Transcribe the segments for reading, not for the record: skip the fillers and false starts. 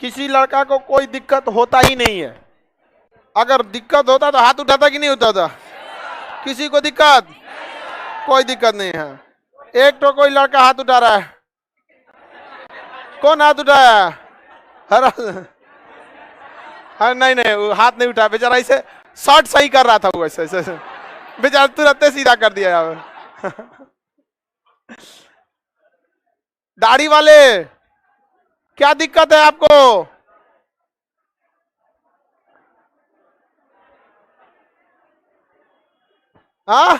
किसी लड़का को कोई दिक्कत होता ही नहीं है। अगर दिक्कत होता तो हाथ उठाता कि नहीं उठाता? किसी को दिक्कत? कोई दिक्कत नहीं है। एक तो कोई लड़का हाथ उठा रहा है, कौन हाथ उठाया? हाँ नहीं नहीं, वो हाथ नहीं उठा बेचारा, इसे शर्ट सही कर रहा था वो, ऐसे ऐसे बेचारा तुरंत सीधा कर दिया यार। दाढ़ी वाले, क्या दिक्कत है आपको? हाँ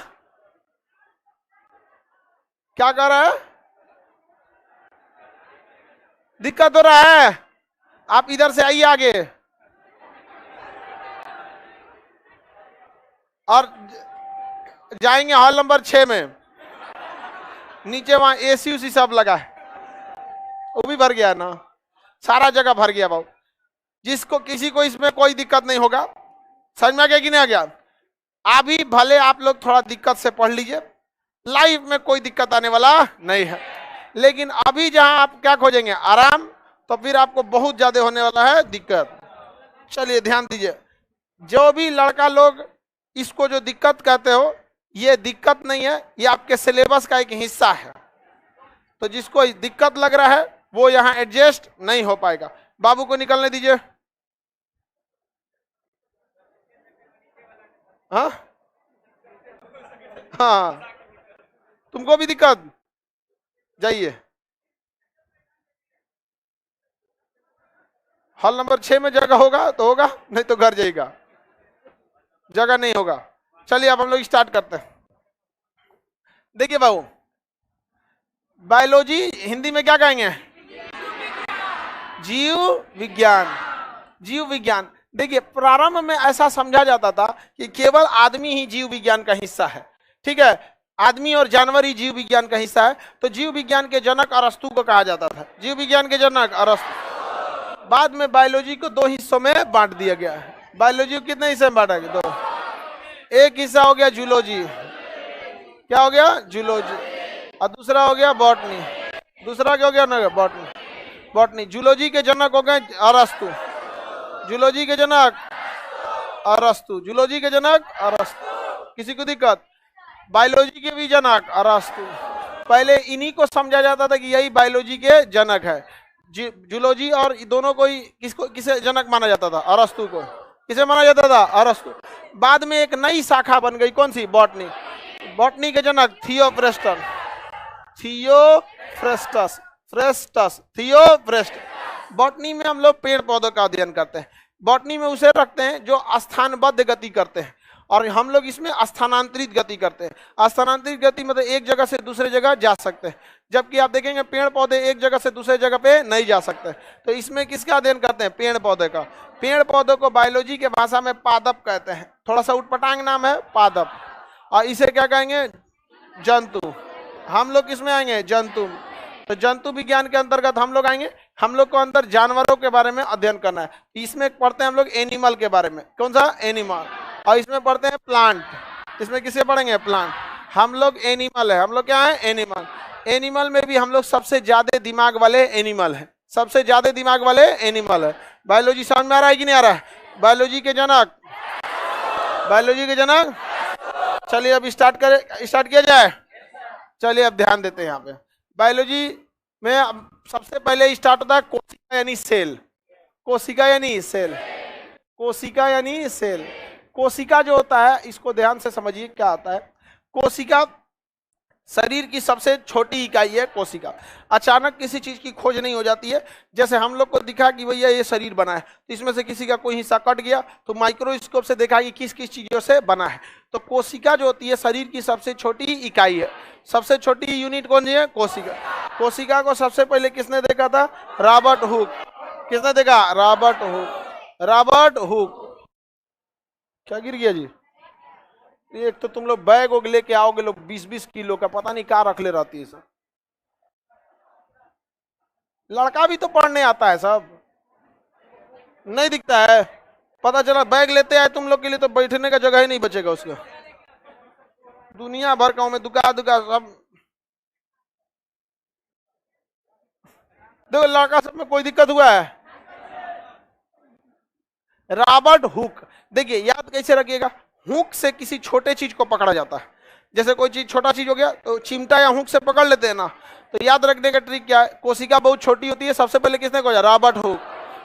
क्या कर रहा है? दिक्कत हो रहा है? आप इधर से आइए आगे, और जाएंगे हॉल नंबर 6 में। नीचे वहां एसी उसी सब लगा है, वो भी भर गया ना, सारा जगह भर गया बाबू। जिसको किसी को इसमें कोई दिक्कत नहीं होगा। समझ में आ गया कि नहीं आ गया? अभी भले आप लोग थोड़ा दिक्कत से पढ़ लीजिए, लाइफ में कोई दिक्कत आने वाला नहीं है। लेकिन अभी जहां आप क्या खोजेंगे? आराम, तो फिर आपको बहुत ज्यादा होने वाला है दिक्कत। चलिए ध्यान दीजिए, जो भी लड़का लोग इसको जो दिक्कत कहते हो, ये दिक्कत नहीं है, ये आपके सिलेबस का एक हिस्सा है। तो जिसको दिक्कत लग रहा है वो यहां एडजस्ट नहीं हो पाएगा। बाबू को निकलने दीजिए। हाँ हाँ, तुमको भी दिक्कत? जाइए हॉल नंबर 6 में, जगह होगा तो होगा, नहीं तो घर जाएगा, जगह नहीं होगा। चलिए अब हम लोग स्टार्ट करते हैं। देखिए बाबू, बायोलॉजी हिंदी में क्या कहेंगे? जीव विज्ञान। जीव विज्ञान, देखिए प्रारंभ में ऐसा समझा जाता था कि केवल आदमी ही जीव विज्ञान का हिस्सा है। ठीक है, आदमी और जानवर ही जीव विज्ञान का हिस्सा है। तो जीव विज्ञान के जनक अरस्तु को कहा जाता था। जीव विज्ञान के जनक अरस्तु। बाद में बायोलॉजी को 2 हिस्सों में बांट दिया गया है। बायोलॉजी को कितने हिस्से में बांटा गया? 2। एक हिस्सा हो गया जूलॉजी, क्या हो गया? जूलॉजी। और दूसरा हो गया बॉटनी। दूसरा क्या हो गया ना? बॉटनी। बॉटनी। जूलॉजी के जनक हो गए अरस्तु। जूलॉजी के जनक अरस्तु। जूलॉजी के जनक अरस्तु। किसी को दिक्कत? बायोलॉजी के भी जनक अरस्तु। पहले इन्हीं को समझा जाता था कि यही बायोलॉजी के जनक है। जूलॉजी और दोनों को ही किसको किसे जनक माना जाता था? अरस्तु को। किसे माना जाता था? अरस्तु। बाद में एक नई शाखा बन गई, कौन सी? बॉटनी। बॉटनी के जनक थियोफ्रेस्टस। थियोफ्रेस्टस, फ्रेस्टस, थियोफ्रेस्टस। बॉटनी में हम लोग पेड़ पौधों का अध्ययन करते हैं। बॉटनी में उसे रखते हैं जो स्थानबद्ध गति करते हैं, और हम लोग इसमें स्थानांतरित गति करते हैं। स्थानांतरित गति मतलब एक जगह से दूसरे जगह जा सकते हैं, जबकि आप देखेंगे पेड़ पौधे एक जगह से दूसरे जगह पे नहीं जा सकते। तो इसमें किसका अध्ययन करते हैं? पेड़ पौधे का। पेड़ पौधों को बायोलॉजी के भाषा में पादप कहते हैं। थोड़ा सा उटपटांग नाम है, पादप। और इसे क्या कहेंगे? जंतु। हम लोग किसमें आएंगे? जंतु। तो जंतु विज्ञान के अंतर्गत हम लोग आएंगे। हम लोग को अंदर जानवरों के बारे में अध्ययन करना है। इसमें पढ़ते हैं हम लोग एनिमल के बारे में। कौन सा? एनिमल। और इसमें पढ़ते हैं प्लांट। इसमें किसे पढ़ेंगे? प्लांट। हम लोग एनिमल है। हम लोग क्या है? एनिमल। एनिमल में भी हम लोग सबसे ज्यादा दिमाग वाले एनिमल है। सबसे ज्यादा दिमाग वाले एनिमल है। बायोलॉजी समझ में आ रहा है कि नहीं आ रहा है? बायोलॉजी के जनक, बायोलॉजी के जनक। चलिए अब स्टार्ट किया जाए। चलिए अब ध्यान देते हैं यहाँ पे। बायोलॉजी में सबसे पहले स्टार्ट होता है कोशिका यानी सेल। कोशिका यानी सेल। कोशिका यानी सेल। कोशिका जो होता है, इसको ध्यान से समझिए क्या होता है। कोशिका शरीर की सबसे छोटी इकाई है। कोशिका अचानक किसी चीज की खोज नहीं हो जाती है। जैसे हम लोग को दिखा कि भैया ये शरीर बना है, तो इसमें से किसी का कोई हिस्सा कट गया तो माइक्रोस्कोप से देखा कि किस किस चीजों से बना है। तो कोशिका जो होती है शरीर की सबसे छोटी इकाई है। सबसे छोटी यूनिट कौन सी है? कोशिका। कोशिका को सबसे पहले किसने देखा था? Robert Hooke. किसने देखा? Robert Hooke. Robert Hooke. क्या गिर गया जी? एक तो तुम लोग बैग वोग लेके आओगे लोग 20-20 किलो का, पता नहीं कहाँ रख ले रहती है सब। लड़का भी तो पढ़ने आता है, सब नहीं दिखता है। पता चला बैग लेते आए तुम लोग के लिए तो बैठने का जगह ही नहीं बचेगा उसका। दुनिया भर का में दुका दुका सब। देखो लड़का सब में कोई दिक्कत हुआ है? Robert Hooke. देखिए याद कैसे रखिएगा, हुक से किसी छोटे चीज को पकड़ा जाता है। जैसे कोई चीज छोटा चीज हो गया तो चिमटा या हुक से पकड़ लेते हैं ना। तो याद रखने का ट्रिक क्या है, कोशिका बहुत छोटी होती है, सबसे पहले किसने खोजा, रॉबर्ट हुक।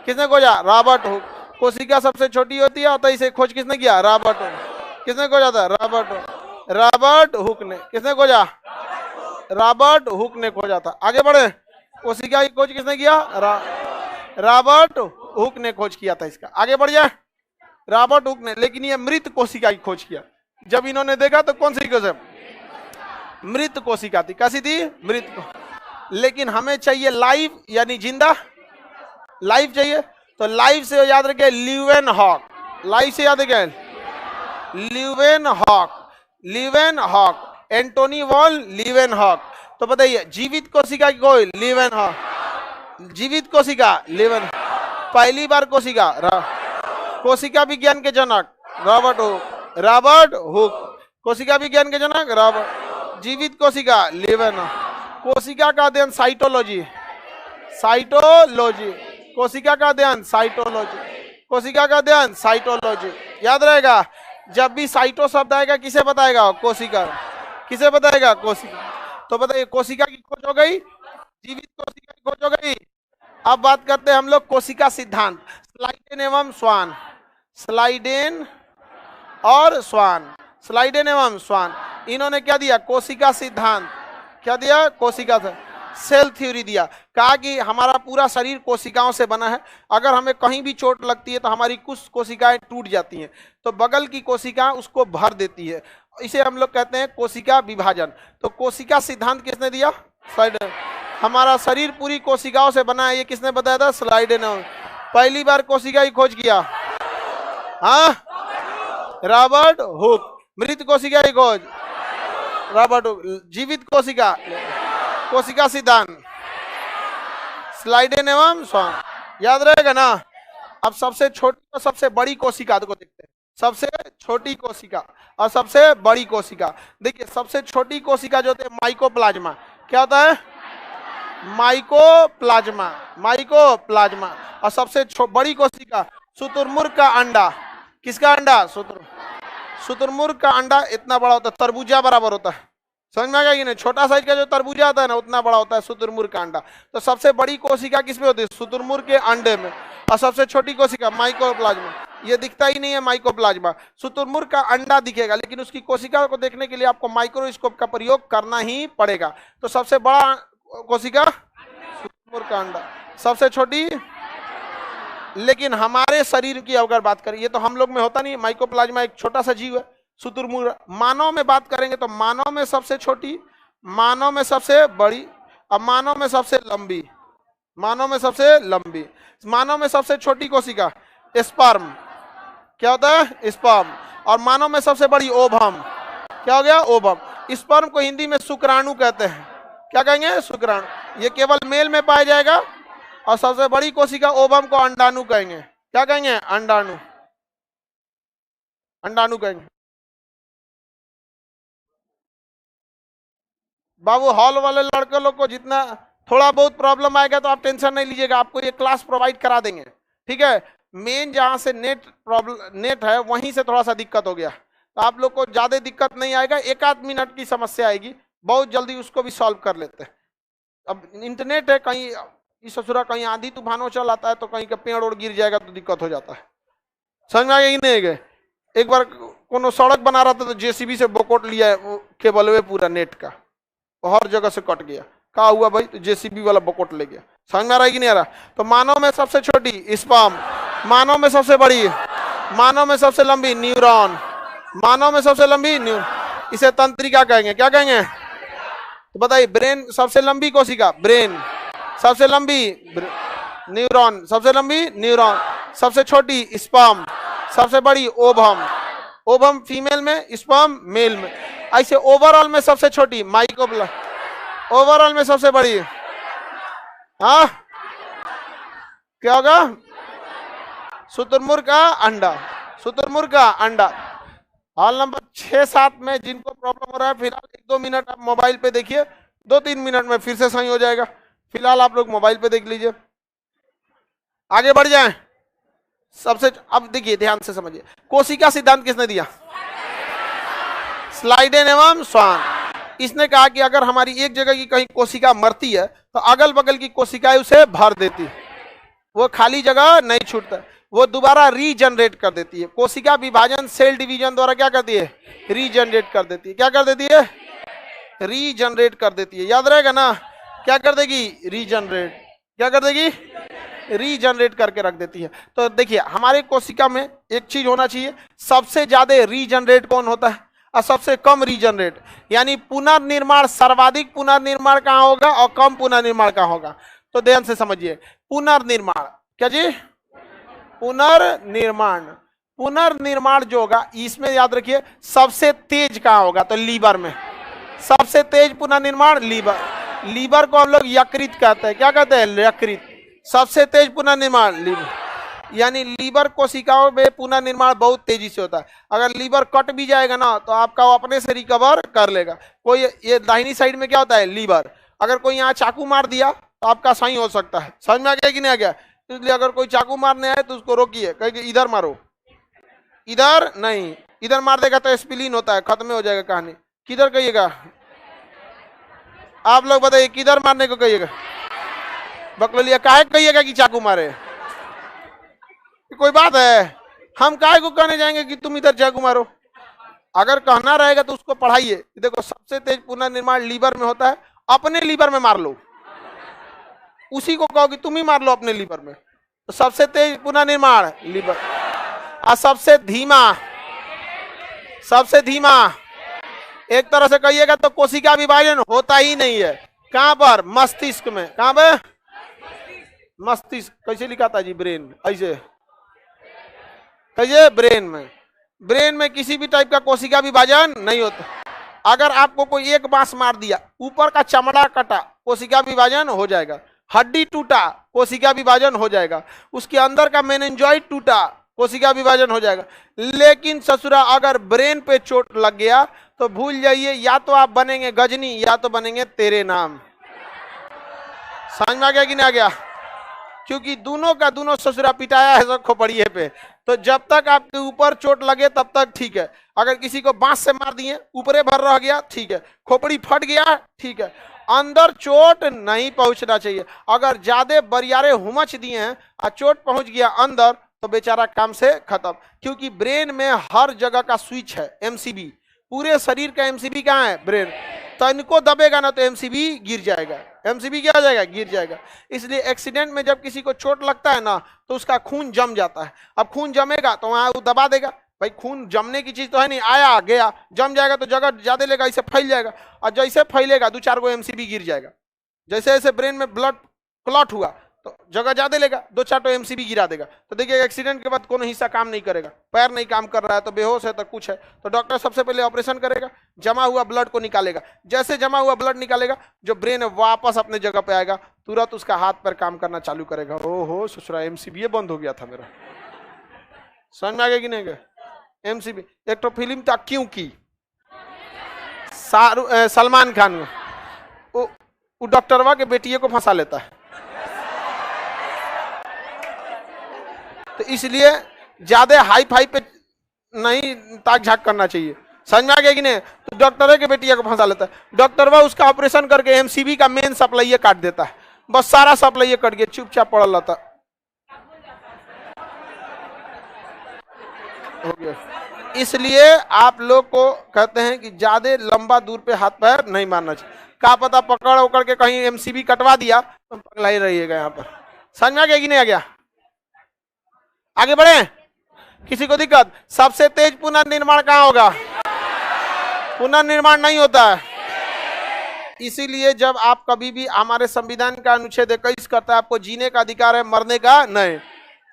किसने खोजा, रॉबर्ट हुक। कोशिका सबसे छोटी होती है तो इसे खोज किसने किया, रॉबर्ट हुक। किसने खोजा था, रॉबर्ट हुक। रॉबर्ट हुक ने, किसने खोजा, रॉबर्ट हुक ने खोजा था। आगे बढ़े, कोशिका की खोज किसने किया, रॉबर्ट हुक ने खोज किया था इसका। आगे बढ़ जाए, रॉबर्ट हुक ने, लेकिन ये मृत कोशिका की खोज किया। जब इन्होंने देखा तो कौन सी कोशिका, मृत कोशिका थी। कैसी थी, मृत। लेकिन हमें चाहिए लाइव यानी जिंदा, लाइव चाहिए। तो लाइव से याद रखे ल्यूवेनहॉक, लाइव से याद रखे Leeuwenhoek, Leeuwenhoek, Antony von Leeuwenhoek. तो बताइए जीवित कोशिका की कोई, ल्यूवेनहॉक। जीवित कोशिका ल्यूवेन, पहली बार कोशिका, कोशिका विज्ञान के जनक रॉबर्ट हुक, रॉबर्ट हुक। कोशिका विज्ञान के जनक रॉबर्ट। जीवित कोशिका ल्यूवेनहॉक। कोशिका का अध्ययन साइटोलॉजी, साइटोलॉजी। कोशिका का अध्ययन साइटोलॉजी, कोशिका का अध्ययन साइटोलॉजी। याद रहेगा, जब भी साइटो शब्द आएगा किसे बताएगा, कोशिका। किसे बताएगा, कोशिका। तो बताइए कोशिका की खोज हो गई, जीवित कोशिका की खोज हो गई। अब बात करते हैं हम लोग कोशिका सिद्धांत, स्लाइडेन एवं स्वान। स्लाइडेन और स्वान, स्लाइडेन एवं स्वान, इन्होंने क्या दिया, कोशिका सिद्धांत। क्या दिया, कोशिका से सेल थ्योरी दिया। कहा कि हमारा पूरा शरीर कोशिकाओं से बना है, अगर हमें कहीं भी चोट लगती है तो हमारी कुछ कोशिकाएं टूट जाती हैं, तो बगल की कोशिका उसको भर देती है। इसे हम लोग कहते हैं कोशिका विभाजन। तो कोशिका सिद्धांत किसने दिया, स्लाइडेन। हमारा शरीर पूरी कोशिकाओं से बना है, ये किसने बताया था, स्लाइडेन। पहली बार कोशिका की खोज किया, हाँ, रॉबर्ट हुक। मृत कोशिका की खोज, रॉबर्ट हुक। जीवित कोशिका, कोशिका सिद्धांत, स्लाइडेन एवं स्वान। याद रहेगा ना। अब सबसे छोटी और सबसे बड़ी कोशिका को देखते हैं, सबसे छोटी कोशिका और सबसे बड़ी कोशिका। देखिए सबसे छोटी कोशिका जो होती है माइकोप्लाज्मा। क्या होता है, माइकोप्लाज्मा, माइकोप्लाज्मा। और सबसे बड़ी कोशिका शुतुरमुर्ग का अंडा। किसका अंडा, शुतुरमुर्ग का अंडा इतना बड़ा होता है, तरबूजा बराबर होता है। समझ में आ गया कि नहीं, छोटा साइज का जो तरबूजा आता है ना उतना बड़ा होता है शुतुरमुर्ग का अंडा। तो सबसे बड़ी कोशिका किसमें होती है, शुतुरमुर्ग के अंडे में। और सबसे छोटी कोशिका माइकोप्लाज्मा, ये दिखता ही नहीं है माइकोप्लाज्मा। शुतुरमुर्ग का अंडा दिखेगा, लेकिन उसकी कोशिका को देखने के लिए आपको माइक्रोस्कोप का प्रयोग करना ही पड़ेगा। तो सबसे बड़ा कोशिका शुतुरमुर्ग का अंडा, सबसे छोटी। लेकिन हमारे शरीर की अगर बात करें, ये तो हम लोग में होता नहीं, माइकोप्लाज्मा एक छोटा सा जीव है, शुतुरमुर्ग। मानव में बात करेंगे तो मानव में सबसे छोटी, मानव में सबसे बड़ी, और मानव में सबसे लंबी, मानव में सबसे लंबी। मानव में सबसे छोटी कोशिका स्पर्म। क्या होता है, स्पर्म। और मानव में सबसे बड़ी ओवम। क्या हो गया, ओवम। स्पर्म को हिंदी में शुक्राणु कहते हैं। क्या कहेंगे, शुक्राणु। ये केवल मेल में पाया जाएगा। और सबसे बड़ी कोशिका ओवम को अंडाणु कहेंगे। क्या कहेंगे, अंडाणु, अंडाणु कहेंगे। बाबू हॉल वाले लड़के लोग को जितना थोड़ा बहुत प्रॉब्लम आएगा तो आप टेंशन नहीं लीजिएगा, आपको ये क्लास प्रोवाइड करा देंगे, ठीक है। मेन जहां से नेट प्रॉब्लम, नेट है वहीं से थोड़ा सा दिक्कत हो गया, तो आप लोग को ज्यादा दिक्कत नहीं आएगा, एक आध मिनट की समस्या आएगी, बहुत जल्दी उसको भी सॉल्व कर लेते हैं। अब इंटरनेट है, कहीं इस ससुरा कहीं आंधी तूफानों चल आता है तो कहीं का पेड़ और गिर जाएगा तो दिक्कत हो जाता है। समझ में आ गया कि नहीं गए। एक बार कोनो सड़क बना रहा था तो जेसीबी से बोकोट लिया केबल में पूरा नेट का, हर जगह से कट गया। क्या हुआ भाई, तो जेसीबी वाला बोकोट ले गया। समझ में आ रहा है कि नहीं आ रहा। तो मानव में सबसे छोटी स्पर्म, मानव में सबसे बड़ी, मानव में सबसे लंबी न्यूरॉन, मानव में सबसे लंबी न्यूरॉन, इसे तंत्रिका कहेंगे। क्या कहेंगे, तो बताइए। ब्रेन सबसे लंबी कोशिका ब्रेन, सबसे लंबी न्यूरॉन, सबसे लंबी न्यूरॉन, सबसे छोटी स्पर्म, सबसे बड़ी ओवम, ओवम फीमेल में, स्पर्म मेल में। ऐसे ओवरऑल में सबसे छोटी माइकोप्ला, ओवरऑल में सबसे बड़ी, हाँ क्या होगा, शुतुरमुर्ग का अंडा, शुतुरमुर्ग का अंडा। हॉल नंबर 6-7 में जिनको प्रॉब्लम हो रहा है, फिलहाल 1-2 मिनट आप मोबाइल पे देखिए, 2-3 मिनट में फिर से सही हो जाएगा। फिलहाल आप लोग मोबाइल पे देख लीजिए, आगे बढ़ जाएं। सबसे, अब देखिए ध्यान से समझिए, कोशिका सिद्धांत किसने दिया? स्लाइडेन एवं स्वान। इसने कहा कि अगर हमारी एक जगह की कहीं कोशिका मरती है तो अगल बगल की कोशिकाएं उसे भर देती है, वो खाली जगह नहीं छूटता, वो दोबारा रीजनरेट कर देती है। कोशिका विभाजन सेल डिवीजन द्वारा क्या करती है? रीजनरेट कर देती है। क्या कर देती है? रीजनरेट कर देती है। याद रहेगा ना, क्या कर देगी? रीजनरेट। क्या कर देगी? रीजनरेट करके रख देती है। तो देखिए हमारे कोशिका में एक चीज होना चाहिए, सबसे ज्यादा रीजनरेट कौन होता है और सबसे कम रीजनरेट, यानी पुनर्निर्माण, सर्वाधिक पुनर्निर्माण कहाँ होगा और कम पुनर्निर्माण कहाँ होगा। तो ध्यान से समझिए, पुनर्निर्माण, क्या जी? पुनर्निर्माण, पुनर्निर्माण जो होगा इसमें याद रखिए सबसे तेज कहाँ होगा? तो लीवर में। सबसे तेज पुनर्निर्माण लीवर। लीवर को हम लोग यकृत कहते हैं। क्या कहते हैं? यकृत। सबसे तेज पुनर्निर्माण लीवर, यानी लीवर कोशिकाओं में पुनर्निर्माण बहुत तेजी से होता है। अगर लीवर कट भी जाएगा ना तो आपका वो अपने से रिकवर कर लेगा। कोई ये दाहिनी साइड में क्या होता है? लीवर। अगर कोई यहाँ चाकू मार दिया तो आपका सही हो सकता है। समझ में आ गया कि नहीं आ गया? इसलिए अगर कोई चाकू मारने आए तो उसको रोकिए, कहे कि इधर मारो, इधर नहीं, इधर मार देगा तो स्प्लीन होता है, खत्म हो जाएगा कहानी। किधर कहिएगा? आप लोग बताइए किधर मारने को कहिएगा? बकलोलिया काहे कहिएगा कि चाकू मारे? कोई बात है? हम काहे को कहने जाएंगे कि तुम इधर चाकू मारो? अगर कहना रहेगा तो उसको पढ़ाइए। देखो सबसे तेज पुनर्निर्माण लीवर में होता है, अपने लीवर में मार लो, उसी को कहो कि तुम ही मार लो अपने लीवर में। तो सबसे तेज पुनर्निर्माण लीवर। और सबसे धीमा, सबसे धीमा एक तरह से कहिएगा तो कोशिका विभाजन होता ही नहीं है। कहां पर? मस्तिष्क में। कहां पे? मस्तिष्क। कैसे लिखा था जी? ब्रेन। ऐसे कैसे? ब्रेन में। ब्रेन में किसी भी टाइप का कोशिका विभाजन नहीं होता। अगर आपको कोई एक बांस मार दिया, ऊपर का चमड़ा कटा, कोशिका विभाजन हो जाएगा। हड्डी टूटा, कोशिका विभाजन हो जाएगा। उसके अंदर का मेनिंजॉइड टूटा, कोशिका विभाजन हो जाएगा। लेकिन ससुरा अगर ब्रेन पे चोट लग गया तो भूल जाइए, या तो आप बनेंगे गजनी या तो बनेंगे तेरे नाम। समझ में आ गया कि नहीं आ गया? क्योंकि दोनों का दोनों ससुरा पिटाया है सब खोपड़िए पे। तो जब तक आपके ऊपर चोट लगे तब तक ठीक है। अगर किसी को बांस से मार दिए, ऊपरे भर रह गया, ठीक है। खोपड़ी फट गया, ठीक है। अंदर चोट नहीं पहुंचना चाहिए। अगर ज्यादा बरियारे हुमच दिए हैं और चोट पहुंच गया अंदर तो बेचारा काम से खत्म। क्योंकि ब्रेन में हर जगह का स्विच है, एमसीबी। पूरे शरीर का एमसीबी कहाँ है? ब्रेन। तो इनको दबेगा ना तो एमसीबी गिर जाएगा। एमसीबी क्या हो जाएगा? गिर जाएगा। इसलिए एक्सीडेंट में जब किसी को चोट लगता है ना तो उसका खून जम जाता है। अब खून जमेगा तो वहां वो दबा देगा। भाई खून जमने की चीज तो है नहीं, आया गया, जम जाएगा तो जगह ज्यादा लेगा, इसे फैल जाएगा। और जैसे फैलेगा 2-4 गो एमसीबी गिर जाएगा। जैसे जैसे ब्रेन में ब्लड क्लॉट हुआ तो जगह ज्यादा लेगा, 2-4 तो एमसीबी गिरा देगा। तो देखिए एक्सीडेंट के बाद कोनो हिस्सा काम नहीं करेगा, पैर नहीं काम कर रहा है तो बेहोश है तो कुछ है, तो डॉक्टर सबसे पहले ऑपरेशन करेगा, जमा हुआ ब्लड को निकालेगा। जैसे जमा हुआ ब्लड निकालेगा, जो ब्रेन है वापस अपने जगह पे आएगा, तुरंत उसका हाथ पैर काम करना चालू करेगा। ओहो ससुरा एमसीबी बंद हो गया था मेरा। समझ में आ गया कि नहीं? एमसीबी एक तो फिल्म था क्योंकि सलमान खान में वो डॉक्टरवा के बेटिए को फंसा लेता है। तो इसलिए ज्यादा हाई फाई पे नहीं ताक झाक करना चाहिए। समझ में आ गया कि नहीं? तो डॉक्टर के बेटिया को फंसा लेता है। डॉक्टरवा उसका ऑपरेशन करके एमसीबी का मेन सप्लाई काट देता है, बस सारा सप्लाई कट गया, चुपचाप पड़ा रहता हो गया। इसलिए आप लोग को कहते हैं कि ज्यादा लंबा दूर पे हाथ पैर नहीं मारना चाहिए। क्या पता पकड़ उकड़ के कहीं एमसीबी कटवा दिया तो पगला ही रहिएगा यहाँ पर। समझ में आ गया कि नहीं आ गया? आगे बढ़े? किसी को दिक्कत? सबसे तेज पुनर्निर्माण कहाँ होगा? पुनर्निर्माण नहीं होता है। इसीलिए जब आप कभी भी हमारे संविधान का अनुच्छेद 21 करता है आपको जीने का अधिकार है, मरने का नहीं।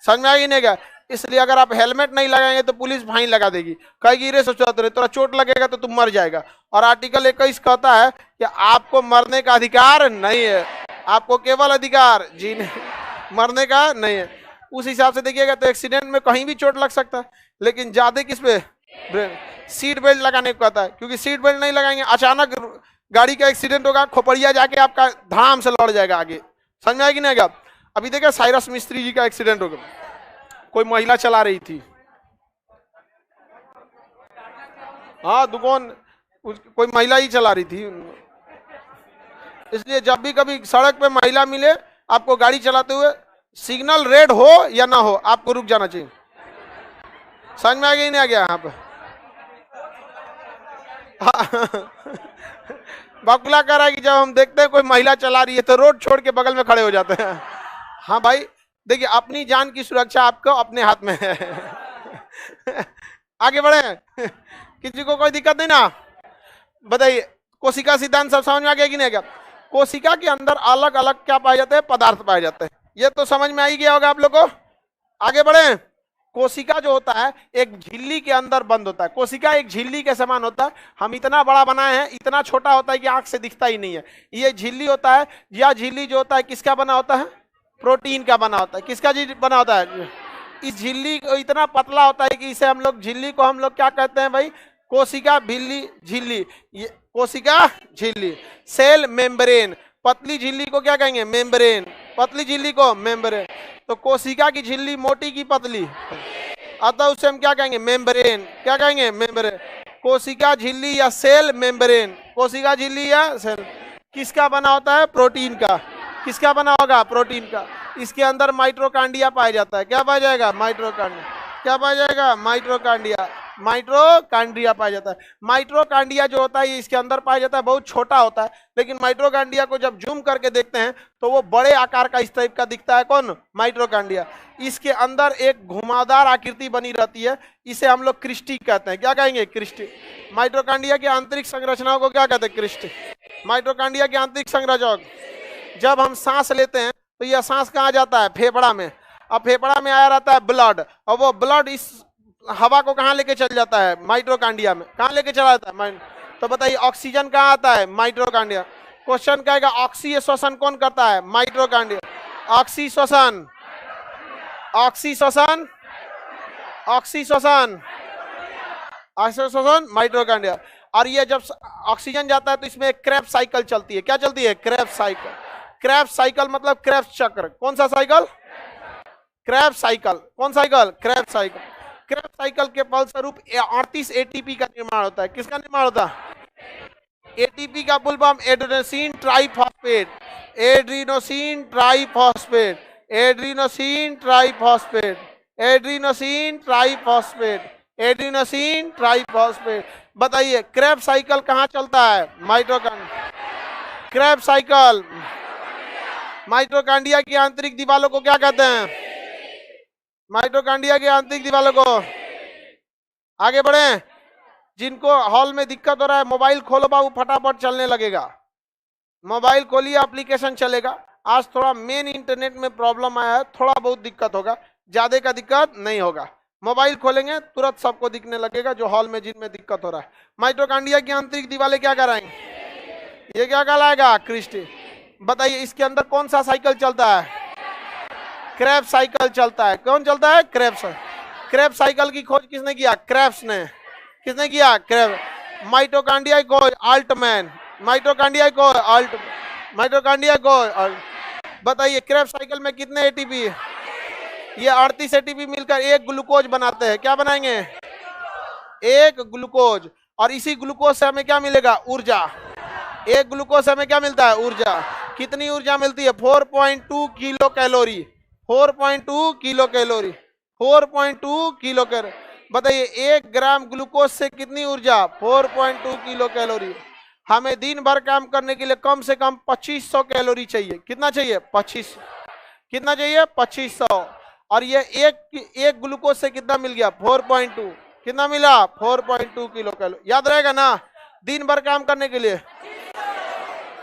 समझ में आ गया नहीं गया? इसलिए अगर आप हेलमेट नहीं लगाएंगे तो पुलिस फाइन लगा देगी, कहेगी रे सोचो तोरा चोट लगेगा तो तुम मर जाएगा। और आर्टिकल 21 कहता है कि आपको मरने का अधिकार नहीं है, आपको केवल अधिकार जीने, मरने का नहीं है। उस हिसाब से देखिएगा तो एक्सीडेंट में कहीं भी चोट लग सकता है, लेकिन ज्यादा किस पे? ब्रेन। सीट बेल्ट लगाने को कहता है, क्योंकि सीट बेल्ट नहीं लगाएंगे अचानक गाड़ी का एक्सीडेंट होगा, खोपड़िया जाके आपका धड़ाम से लड़ जाएगा आगे। समझ में आएगी नहीं? अभी देखिए साइरस मिस्त्री जी का एक्सीडेंट हो गया, कोई महिला चला रही थी। हाँ दुकान कोई महिला ही चला रही थी। इसलिए जब भी कभी सड़क पे महिला मिले आपको गाड़ी चलाते हुए, सिग्नल रेड हो या ना हो, आपको रुक जाना चाहिए। समझ में आ गया नहीं आ गया यहाँ पे? बकुला कह रहा है कि जब हम देखते हैं कोई महिला चला रही है तो रोड छोड़ के बगल में खड़े हो जाते हैं। हाँ भाई देखिए, अपनी जान की सुरक्षा आपको अपने हाथ में है। आगे बढ़े, किसी को कोई दिक्कत नहीं ना? बताइए, कोशिका सिद्धांत सब समझ में आ गया कि नहीं आ गया? कोशिका के अंदर अलग अलग क्या पाए जाते हैं? पदार्थ पाए जाते हैं। ये तो समझ में आ ही गया होगा आप लोग को। आगे बढ़े, कोशिका जो होता है एक झिल्ली के अंदर बंद होता है। कोशिका एक झिल्ली के समान होता है। हम इतना बड़ा बनाए हैं, इतना छोटा होता है कि आंख से दिखता ही नहीं है। ये झिल्ली होता है। यह झिल्ली जो होता है किसका बना होता है? प्रोटीन का बना होता है। किसका बना होता है? इस झिल्ली को इतना पतला होता है कि इसे हम लोग, झिल्ली को हम लोग क्या कहते हैं भाई? कोशिका भिल्ली झिल्ली। कोशिका झिल्ली, सेल मेम्ब्रेन। पतली झिल्ली को क्या कहेंगे? मेम्ब्रेन। पतली झिल्ली को मेम्ब्रेन। तो कोशिका की झिल्ली मोटी की पतली, अतः उसे हम क्या कहेंगे? मेम्ब्रेन। क्या कहेंगे? मेम्ब्रेन। कोशिका झिल्ली या सेल मेम्ब्रेन। कोशिका झिल्ली या सेल किसका बना होता है? प्रोटीन का। किसका बना होगा? प्रोटीन का। इसके अंदर माइटोकांड्रिया पाया जाता है। क्या पाया जाएगा? माइटोकांड्रिया। क्या पाया जाएगा? माइटोकांड्रिया। माइटोकांड्रिया पाया जाता है। माइटोकांड्रिया जो होता है इसके अंदर पाया जाता है, बहुत छोटा होता है, लेकिन माइटोकांड्रिया को जब जूम करके देखते हैं तो वो बड़े आकार का इस टाइप का दिखता है। कौन? माइटोकांड्रिया। इसके अंदर एक घुमावदार आकृति बनी रहती है, इसे हम लोग क्रिस्टी कहते हैं। क्या कहेंगे? क्रिस्टी। माइटोकांड्रिया की आंतरिक संरचनाओं को क्या कहते हैं? क्रिस्टी। माइटोकांड्रिया की आंतरिक संरचना, जब हम सांस लेते हैं तो यह सांस कहाँ जाता है? फेफड़ा में। अब फेफड़ा में आया रहता है ब्लड, और वो ब्लड इस हवा को कहाँ लेके चल जाता है? माइटोकांड्रिया में। कहाँ लेके चला जाता है? तो बताइए, ऑक्सीजन कहाँ आता है? माइटोकांड्रिया। क्वेश्चन कहेगा ऑक्सीय श्वसन कौन करता है? माइटोकांड्रिया। ऑक्सी श्वसन, ऑक्सी श्वसन, ऑक्सी श्वसन, ऑक्सी श्वसन माइटोकांड्रिया। और ये जब ऑक्सीजन जाता है तो इसमें एक क्रेब्स साइकिल चलती है। क्या चलती है? Krebs cycle. क्रेब्स साइकिल मतलब क्रेब्स चक्र। कौन सा साइकिल? Krebs cycle. कौन cycle? Krebs cycle. Krebs cycle के फलस्वरूप 38 एटीपी का निर्माण होता है। किसका निर्माण होता है? एटीपी का full form adenosine triphosphate. Adenosine triphosphate. Adenosine triphosphate. Adenosine triphosphate. Adenosine triphosphate. बताइए, क्रेब्स साइकिल कहाँ चलता है? माइटोकांड्रिया। Krebs cycle. माइटोकांड्रिया की आंतरिक दीवारों को क्या कहते हैं? माइटोकांड्रिया की आंतरिक दीवारों को। आगे बढ़े, जिनको हॉल में दिक्कत हो रहा है, मोबाइल खोलो बाबू, फटाफट चलने लगेगा। मोबाइल खोलिए, एप्लीकेशन चलेगा। आज थोड़ा मेन इंटरनेट में प्रॉब्लम आया है, थोड़ा बहुत दिक्कत होगा, ज्यादा का दिक्कत नहीं होगा। मोबाइल खोलेंगे तुरंत सबको दिखने लगेगा जो हॉल में जिनमें दिक्कत हो रहा है। माइटोकांड्रिया की आंतरिक दीवारें क्या कराएंगे? ये क्या कहलाएगा? क्रिस्टी। बताइए, इसके अंदर कौन सा साइकिल चलता है? क्रेब्स साइकिल चलता है। कौन चलता है? क्रेब्स। क्रेब्स साइकिल की खोज किसने किया? क्रेब्स ने। किसने किया? क्रेब्स। माइटोकांड्रिया को अल्टमैन। माइटोकांड्रिया को माइटोकांड्रिया को बताइए, क्रेब्स साइकिल में कितने एटीपी? ये 38 एटीपी मिलकर एक ग्लूकोज बनाते हैं। क्या बनाएंगे? एक ग्लूकोज। और इसी ग्लूकोज से हमें क्या मिलेगा? ऊर्जा। एक ग्लूकोज से हमें क्या मिलता है? ऊर्जा। कितनी ऊर्जा मिलती है? 4.2 kilo calorie. 4.2 kilo calorie. 4.2 kilo calorie. बताइए, 1 ग्राम ग्लूकोज से कितनी ऊर्जा? 4.2 किलो कैलोरी। हमें दिन भर काम करने के लिए कम से कम 2500 कैलोरी चाहिए। कितना चाहिए? 2500। कितना चाहिए? 2500। और ये एक ग्लूकोज से कितना मिल गया? 4.2। कितना मिला? 4.2 किलो कैलोरी। याद रहेगा ना दिन भर काम करने के लिए?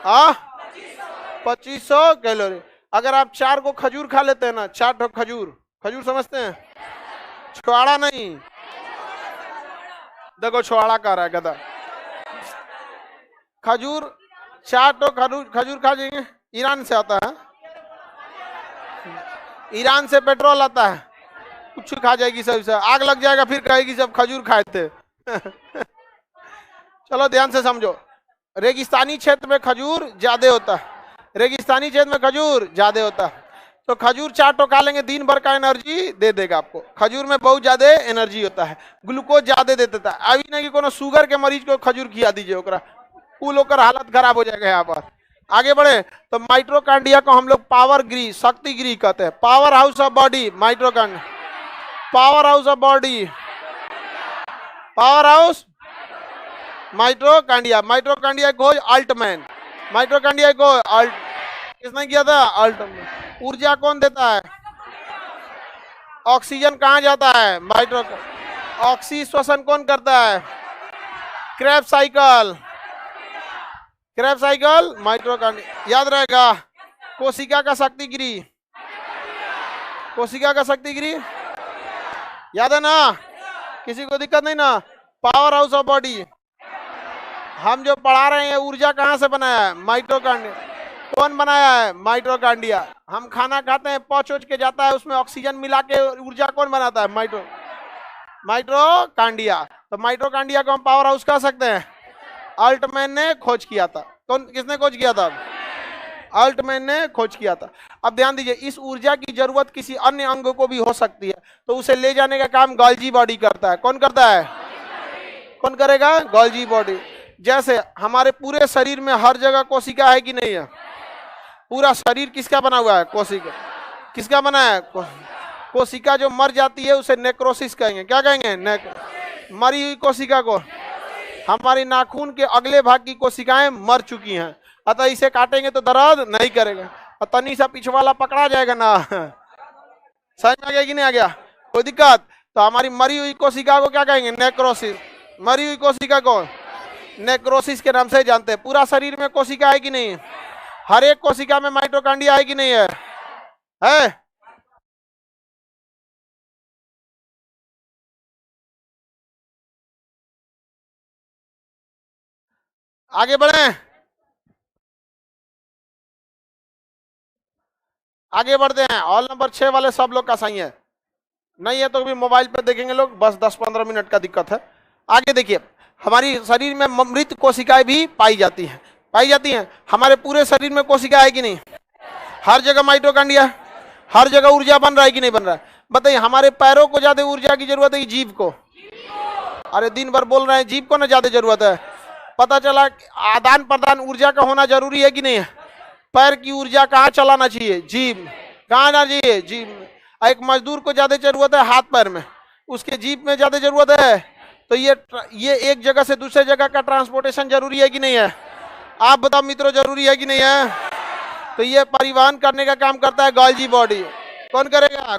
हाँ, 2500 कैलोरी। अगर आप 4 को खजूर खा लेते हैं ना, 4 ठो खजूर, खजूर समझते हैं? छुआड़ा नहीं, देखो छुआड़ा कह रहा है गधा। खजूर 4 ठो खजूर खा जाएंगे। ईरान से आता है, ईरान से पेट्रोल आता है, कुछ खा जाएगी सब, आग लग जाएगा, फिर कहेगी सब खजूर खाए थे। चलो ध्यान से समझो, रेगिस्तानी क्षेत्र में खजूर ज्यादा होता है। रेगिस्तानी क्षेत्र में खजूर ज्यादा होता है। तो खजूर 4 टोका लेंगे, दिन भर का एनर्जी दे देगा आपको। खजूर में बहुत ज्यादा एनर्जी होता है, ग्लूकोज ज्यादा दे देता है। अभी नहीं कि कोनो शुगर के मरीज को खजूर खिला दीजिए, ओकरा कुल होकर हालत खराब हो जाएगा। यहाँ पर आगे बढ़े तो माइटोकांड्रिया को हम लोग पावर ग्री, शक्ति गृह कहते हैं, power house of body. Mitochondria power house of body, power house mitochondria. Mitochondria खोज अल्टमैन, माइटोकांड्रिया को अल्ट किसने किया था? अल्टमैन। ऊर्जा कौन देता है? ऑक्सीजन कहाँ जाता है? माइट्रो। ऑक्सी श्वसन कौन करता है? Krebs cycle, Krebs cycle mitochondria. याद रहेगा। कोशिका का शक्ति गृह, कोशिका का शक्ति गृह याद है ना? किसी को दिक्कत नहीं ना? पावर हाउस ऑफ बॉडी हम जो पढ़ा रहे हैं, ऊर्जा कहाँ से बनाया है? माइटोकांड्रिया। कौन बनाया है? माइटोकांड्रिया। हम खाना खाते हैं, पच उच के जाता है, उसमें ऑक्सीजन मिला के ऊर्जा कौन बनाता है? माइटोकांड्रिया। तो माइटोकांड्रिया को हम पावर हाउस कह सकते हैं। अल्टमैन ने खोज किया था। कौन, किसने खोज किया था? अल्टमैन ने खोज किया था। अब ध्यान दीजिए, इस ऊर्जा की जरूरत किसी अन्य अंग को भी हो सकती है, तो उसे ले जाने का काम गोल्जी बॉडी करता है। कौन करता है? कौन करेगा? Golgi body. जैसे हमारे पूरे शरीर में हर जगह कोशिका है कि नहीं है? पूरा शरीर किसका बना हुआ है? कोशिका। किसका बना है? कोशिका जो मर जाती है उसे नेक्रोसिस कहेंगे। क्या कहेंगे? मरी हुई कोशिका को। हमारी नाखून के अगले भाग की कोशिकाएं मर चुकी हैं, अतः इसे काटेंगे तो दर्द नहीं करेगा, और तनी सा पीछे वाला पकड़ा जाएगा ना। समझ में आ गया कि नहीं आ गया? कोई दिक्कत? तो हमारी मरी हुई कोशिका को क्या कहेंगे? नेक्रोसिस। मरी हुई कोशिका को नेक्रोसिस के नाम से जानते हैं। पूरा शरीर में कोशिका है कि नहीं? हर एक कोशिका में माइटोकांड्रिया है कि नहीं है? है? आगे बढ़े, आगे बढ़ते हैं। ऑल नंबर 6 वाले सब लोग का सही है, नहीं है तो भी मोबाइल पे देखेंगे लोग, बस 10-15 मिनट का दिक्कत है। आगे देखिए, हमारी शरीर में मृत कोशिकाएं भी पाई जाती हैं। पाई जाती हैं। हमारे पूरे शरीर में कोशिका है कि नहीं? हर जगह माइटोकांड्रिया, हर जगह ऊर्जा बन रहा है कि नहीं बन रहा है? बताइए, हमारे पैरों को ज्यादा ऊर्जा की जरूरत है कि जीभ को? अरे दिन भर बोल रहे हैं, जीभ को ना ज्यादा जरूरत है। पता चला आदान प्रदान ऊर्जा का होना जरूरी है कि नहीं है? पैर की ऊर्जा कहाँ चलाना चाहिए? जीभ। कहाँ आना चाहिए? जीभ। एक मजदूर को ज्यादा जरूरत है हाथ पैर में, उसके जीभ में ज्यादा जरूरत है। तो ये एक जगह से दूसरे जगह का ट्रांसपोर्टेशन जरूरी है कि नहीं है? आप बताओ मित्रों, जरूरी है कि नहीं है? तो ये परिवहन करने का काम करता है गोल्जी बॉडी। कौन करेगा?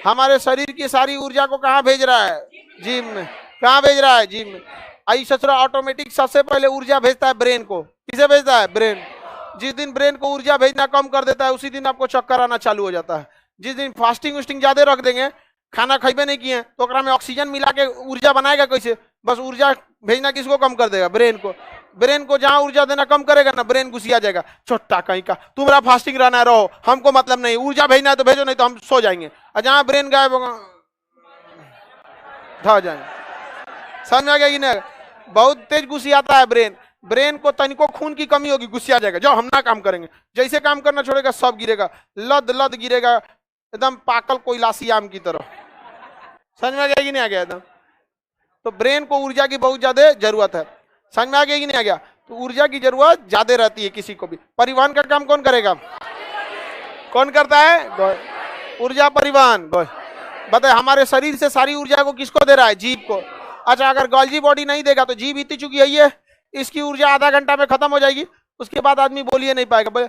हमारे शरीर की सारी ऊर्जा को कहाँ भेज रहा है? जीभ में। कहाँ भेज रहा है? जीभ में। आई ससुरा ऑटोमेटिक सबसे पहले ऊर्जा भेजता है ब्रेन को। किसे भेजता है? ब्रेन। जिस दिन ब्रेन को ऊर्जा भेजना कम कर देता है, उसी दिन आपको चक्कर आना चालू हो जाता है। जिस दिन फास्टिंग उस्टिंग ज्यादा रख देंगे, खाना खाइबे नहीं किए, तो ओकरा में ऑक्सीजन मिला के ऊर्जा बनाएगा कैसे? बस ऊर्जा भेजना किसको कम कर देगा? ब्रेन को। ब्रेन को जहां ऊर्जा देना कम करेगा ना, ब्रेन घुसिया जाएगा। छोटा कहीं का, तुम्हारा फास्टिंग रहना है, रहो, हमको मतलब नहीं, ऊर्जा भेजना है तो भेजो, नहीं तो हम सो जाएंगे। और जहां ब्रेन गायब होगा ढह जाएंगे। समझ में आ गया कि नहीं? बहुत तेज घुसियाता है ब्रेन। ब्रेन को तनिको खून की कमी होगी, गुस्सा जाएगा, जो हम ना काम करेंगे। जैसे काम करना छोड़ेगा, सब गिरेगा, लद लद गिरेगा, एकदम पाकल कोयलासी आम की तरह। समझ में आ गया कि नहीं आ गया? एकदम। तो ब्रेन को ऊर्जा की बहुत ज्यादा जरूरत है। समझ में आ गया कि नहीं आ गया? तो ऊर्जा की जरूरत ज्यादा रहती है किसी को भी। परिवहन का काम कौन करेगा? कौन करता है? ऊर्जा परिवहन। बताए, हमारे शरीर से सारी ऊर्जा को किसको दे रहा है? जीभ को। अच्छा, अगर गोल्जी बॉडी नहीं देगा तो जीभ इतनी चुकी है, ये इसकी ऊर्जा आधा घंटा में खत्म हो जाएगी, उसके बाद आदमी बोलिए नहीं पाएगा।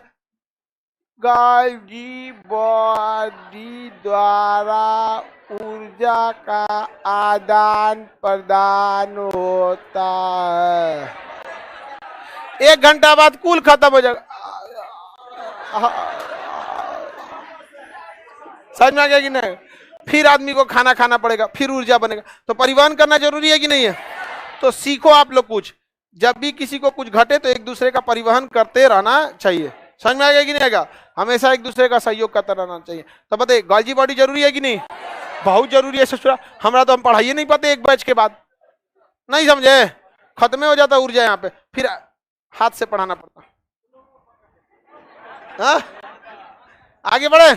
गोल्जी बॉडी द्वारा ऊर्जा का आदान प्रदान होता है, 1 घंटा बाद कुल खत्म हो जाएगा। समझ में आ गया कि नहीं? फिर आदमी को खाना खाना पड़ेगा, फिर ऊर्जा बनेगा। तो परिवहन करना जरूरी है कि नहीं है? तो सीखो आप लोग कुछ, जब भी किसी को कुछ घटे तो एक दूसरे का परिवहन करते रहना चाहिए। समझ में आ गया कि नहीं आएगा? हमेशा एक दूसरे का सहयोग करता रहना चाहिए। तो बताइए, गोल्जी बॉडी जरूरी है कि नहीं? बहुत जरूरी है ससुरा। हमारा तो हम पढ़ाइए नहीं पाते, एक बैच के बाद नहीं समझे, खत्म हो जाता ऊर्जा यहाँ पे, फिर हाथ से पढ़ाना पड़ता। आगे बढ़े।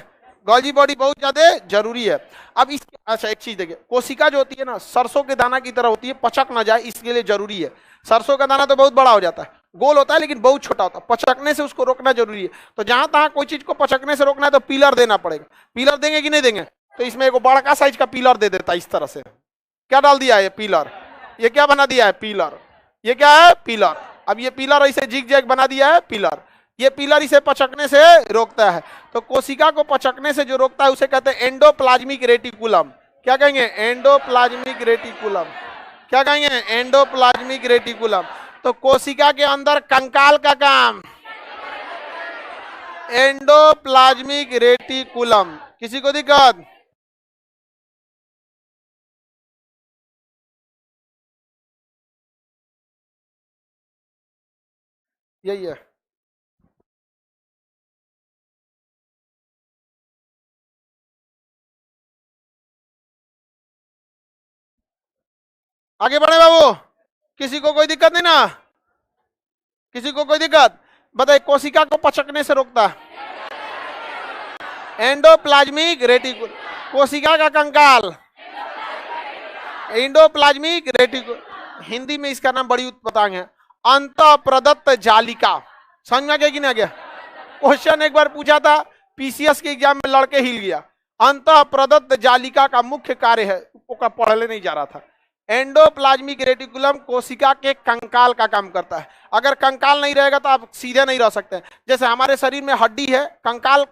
गोल्जी बॉडी बहुत ज्यादा जरूरी है। अब इस अच्छा एक चीज देखिए, कोशिका जो होती है ना सरसों के दाना की तरह होती है, पचक ना जाए इसके लिए जरूरी है। सरसों का दाना तो बहुत बड़ा हो जाता है, गोल होता है लेकिन बहुत छोटा होता है, पचकने से उसको रोकना जरूरी है। तो जहां तहां कोई चीज को पचकने से रोकना है तो पिलर देना पड़ेगा। पिलर देंगे कि नहीं देंगे? तो इसमें एक बड़का साइज का पिलर दे देता है इस तरह से। क्या डाल दिया है? पिलर। ये क्या बना दिया है? पिलर। ये क्या है? पिलर। अब ये पिलर ऐसे जिग जैग बना दिया है पिलर। ये पिलर इसे पचकने से रोकता है। तो कोशिका को पचकने से जो रोकता है उसे कहते हैं एंडोप्लाज्मिक रेटिकुलम। क्या कहेंगे? Endoplasmic reticulum. क्या कहेंगे? Endoplasmic reticulum. तो कोशिका के अंदर कंकाल का काम एंडोप्लाज्मिक रेटिकुलम। किसी को दिक्कत? यही है। आगे बढ़े बाबू। किसी को कोई दिक्कत नहीं ना? किसी को कोई दिक्कत? बताइए, कोशिका को पचकने से रोकता एंडोप्लाज्मिक रेटिकुलम। कोशिका का कंकाल एंडोप्लाज्मिक रेटिकुलम। हिंदी में इसका नाम बड़ी उत्पत्तांग है, अंत प्रदत्त जालिका। समझ में आ गया कि नहीं आ गया? क्वेश्चन एक बार पूछा था पीसीएस के एग्जाम में, लड़के हिल गया। अंत प्रदत्त जालिका का मुख्य कार्य है, उसको पढ़ने नहीं जा रहा था। एंडोप्लाज्मिक रेटिकुलम कोशिका के कंकाल का काम करता है। अगर कंकाल नहीं रहेगा तो आप सीधे नहीं रह सकते। जैसे हमारे शरीर में हड्डी है, कंकाल